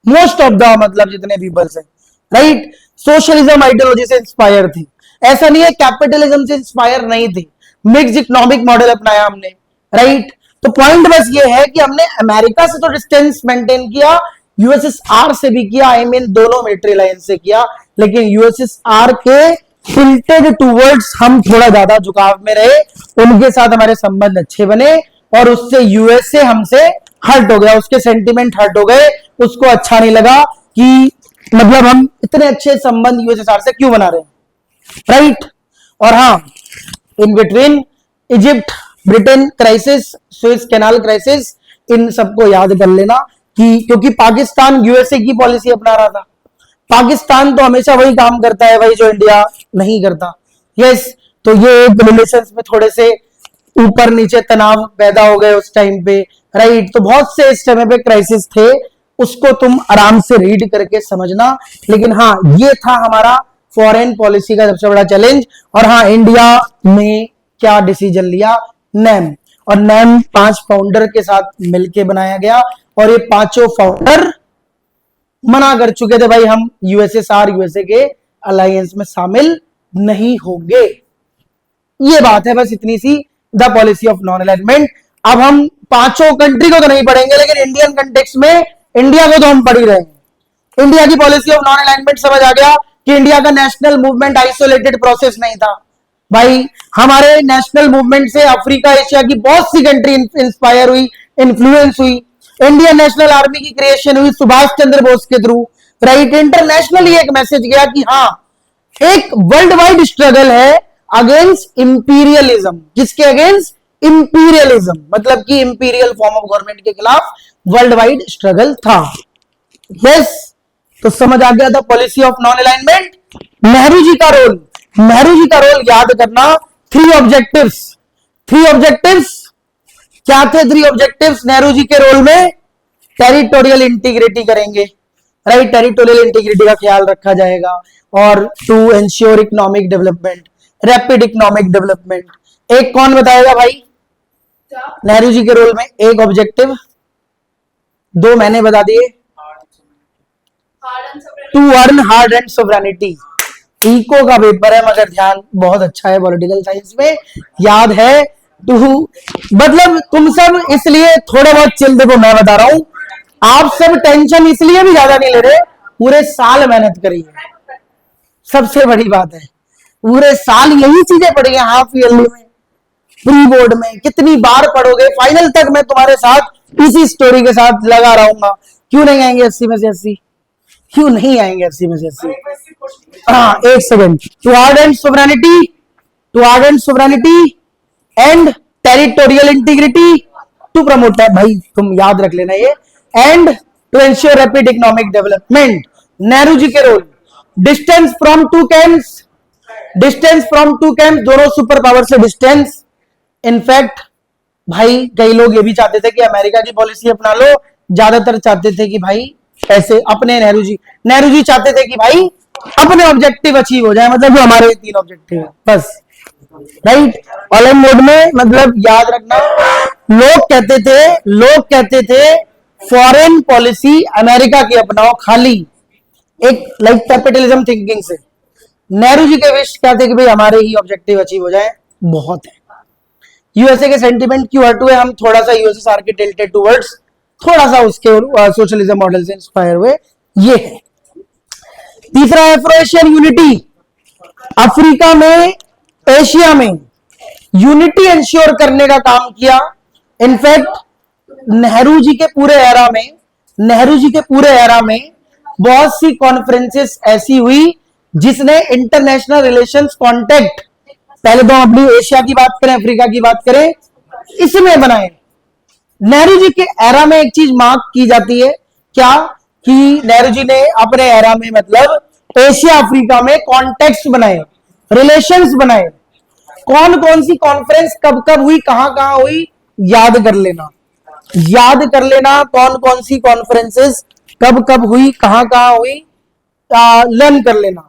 Speaker 1: मोस्ट ऑफ द, मतलब जितने पीपल्स हैं, राइट, सोशलिज्म आइडियोलॉजी से इंस्पायर थे। ऐसा नहीं है कैपिटलिज्म से इंस्पायर नहीं थे, मिक्स इकोनॉमिक मॉडल अपनाया हमने, राइट। तो पॉइंट बस ये है कि हमने अमेरिका से तो डिस्टेंस मेंटेन किया, यूएसएसआर से भी किया, आई मीन दोनों मिलिट्री अलायंस से किया, लेकिन यूएसएसआर के टिल्टेड टूवर्ड्स हम थोड़ा ज्यादा झुकाव में रहे, उनके साथ हमारे संबंध अच्छे बने, और उससे यूएसए हमसे हर्ट हो गया, उसके सेंटिमेंट हर्ट हो गए, उसको अच्छा नहीं लगा कि मतलब हम इतने अच्छे संबंध यूएसएसआर से क्यों बना रहे हैं, राइट। और हाँ, in between Egypt Britain crisis, Suez canal crisis, इन सबको याद कर लेना कि क्योंकि पाकिस्तान यूएसए की पॉलिसी अपना रहा था। पाकिस्तान तो हमेशा वही काम करता है भाई जो इंडिया नहीं करता, यस। तो ये रिलेशंस में थोड़े से ऊपर नीचे तनाव पैदा हो गए उस टाइम पे, राइट। तो बहुत से इस समय पे क्राइसिस थे, उसको तुम आराम से रीड करके समझना। लेकिन हाँ, ये था हमारा फॉरेन पॉलिसी का सबसे बड़ा चैलेंज। और हाँ, इंडिया में क्या डिसीजन लिया? नैम। और नाम 5 फाउंडर के साथ मिलके बनाया गया, और ये 5 फाउंडर मना कर चुके थे भाई हम यूएसए के अलायंस में शामिल नहीं होंगे। ये बात है, बस इतनी see the policy of non alignment. अब हम 5 कंट्री को तो नहीं पढ़ेंगे, लेकिन इंडियन कंटेक्स्ट में इंडिया को तो हम पढ़ ही रहे हैं। इंडिया की पॉलिसी ऑफ नॉन अलाइनमेंट समझ आ गया कि इंडिया का नेशनल मूवमेंट आइसोलेटेड प्रोसेस नहीं था भाई। हमारे नेशनल मूवमेंट से अफ्रीका एशिया की बहुत सी कंट्री इंस्पायर हुई, इन्फ्लुएंस हुई। इंडियन नेशनल आर्मी की क्रिएशन हुई सुभाष चंद्र बोस के थ्रू, राइट। इंटरनेशनली एक मैसेज गया कि हाँ, एक वर्ल्ड वाइड स्ट्रगल है अगेंस्ट इंपीरियलिज्म। किसके अगेंस्ट? इंपीरियलिज्म, मतलब कि इंपीरियल फॉर्म ऑफ गवर्नमेंट के खिलाफ वर्ल्ड वाइड स्ट्रगल था। यस, तो समझ आ गया था policy of non alignment. Nehru ji का रोल, नेहरू जी का रोल याद करना। 3 ऑब्जेक्टिव्स, 3 ऑब्जेक्टिव्स क्या थे? 3 ऑब्जेक्टिव्स नेहरू जी के रोल में। टेरिटोरियल इंटीग्रिटी करेंगे, राइट, टेरिटोरियल इंटीग्रिटी का ख्याल रखा जाएगा, और to ensure economic development, rapid economic development. एक कौन बताएगा भाई नेहरू जी के रोल में? एक ऑब्जेक्टिव, 2 मैंने बता दिए। To earn hard and sovereignty. Eco का पेपर है मगर ध्यान बहुत अच्छा है पॉलिटिकल साइंस में, याद है। टू मतलब तुम सब इसलिए थोड़े बहुत चिल, देखो मैं बता रहा हूं, आप सब टेंशन इसलिए भी ज्यादा नहीं ले रहे, पूरे साल मेहनत करी है, सबसे बड़ी बात है। पूरे साल यही चीजें पढ़ी है, हाफ ईयरली में, प्री बोर्ड में, कितनी बार पढ़ोगे, फाइनल तक मैं तुम्हारे साथ इसी स्टोरी के साथ लगा रहूंगा। क्यों नहीं आएंगे 80 में से 80? क्यों नहीं आएंगे 80 में से 80? हाँ, एक second. To hard and sovereignty, to hard and sovereignty and territorial integrity, to promote, भाई तुम याद रख लेना ये, and to ensure rapid economic development. Nehru ji के role, distance from two camps, distance from two camps, दोनों सुपर पावर से डिस्टेंस। इनफैक्ट भाई कई लोग ये भी चाहते थे कि अमेरिका की पॉलिसी अपना लो, ज्यादातर चाहते थे कि भाई ऐसे अपने नेहरू जी चाहते थे कि भाई अपने ऑब्जेक्टिव अचीव हो जाए, मतलब जो हमारे 3 ऑब्जेक्टिव है बस, राइट। ऑल मोड में मतलब याद रखना, लोग कहते थे फॉरेन पॉलिसी अमेरिका की अपनाओ, खाली एक लाइक कैपिटलिज्म थिंकिंग से। नेहरू जी के विश क्या थे कि भाई हमारे ही ऑब्जेक्टिव अचीव हो जाए, बहुत है। यूएसए के सेंटिमेंट क्यों हट हुए? हम थोड़ा सा यूएसएसआर के टिल्टेड टुवर्ड्स, थोड़ा सा उसके सोशलिज्म मॉडल से इंस्पायर हुए, ये है। तीसरा, एफ्रो एशियन यूनिटी, अफ्रीका में, एशिया में यूनिटी इंश्योर करने का काम किया। इनफैक्ट नेहरू जी के पूरे एरा में बहुत सी कॉन्फ्रेंसेस ऐसी हुई जिसने इंटरनेशनल रिलेशंस कॉन्टेक्ट, पहले तो अपनी एशिया की बात करें, अफ्रीका की बात करें, इसमें बनाए। नेहरू जी के एरा में एक चीज मार्क की जाती है, क्या? कि नेहरू जी ने अपने एरा में मतलब एशिया अफ्रीका में कॉन्टेक्स्ट बनाए, रिलेशंस बनाए। कौन कौन सी कॉन्फ्रेंस कब कब हुई, कहां कहां हुई, याद कर लेना, याद कर लेना। कौन कौन सी कॉन्फ्रेंसेस कब कब हुई, कहां कहां हुई, लर्न कर लेना।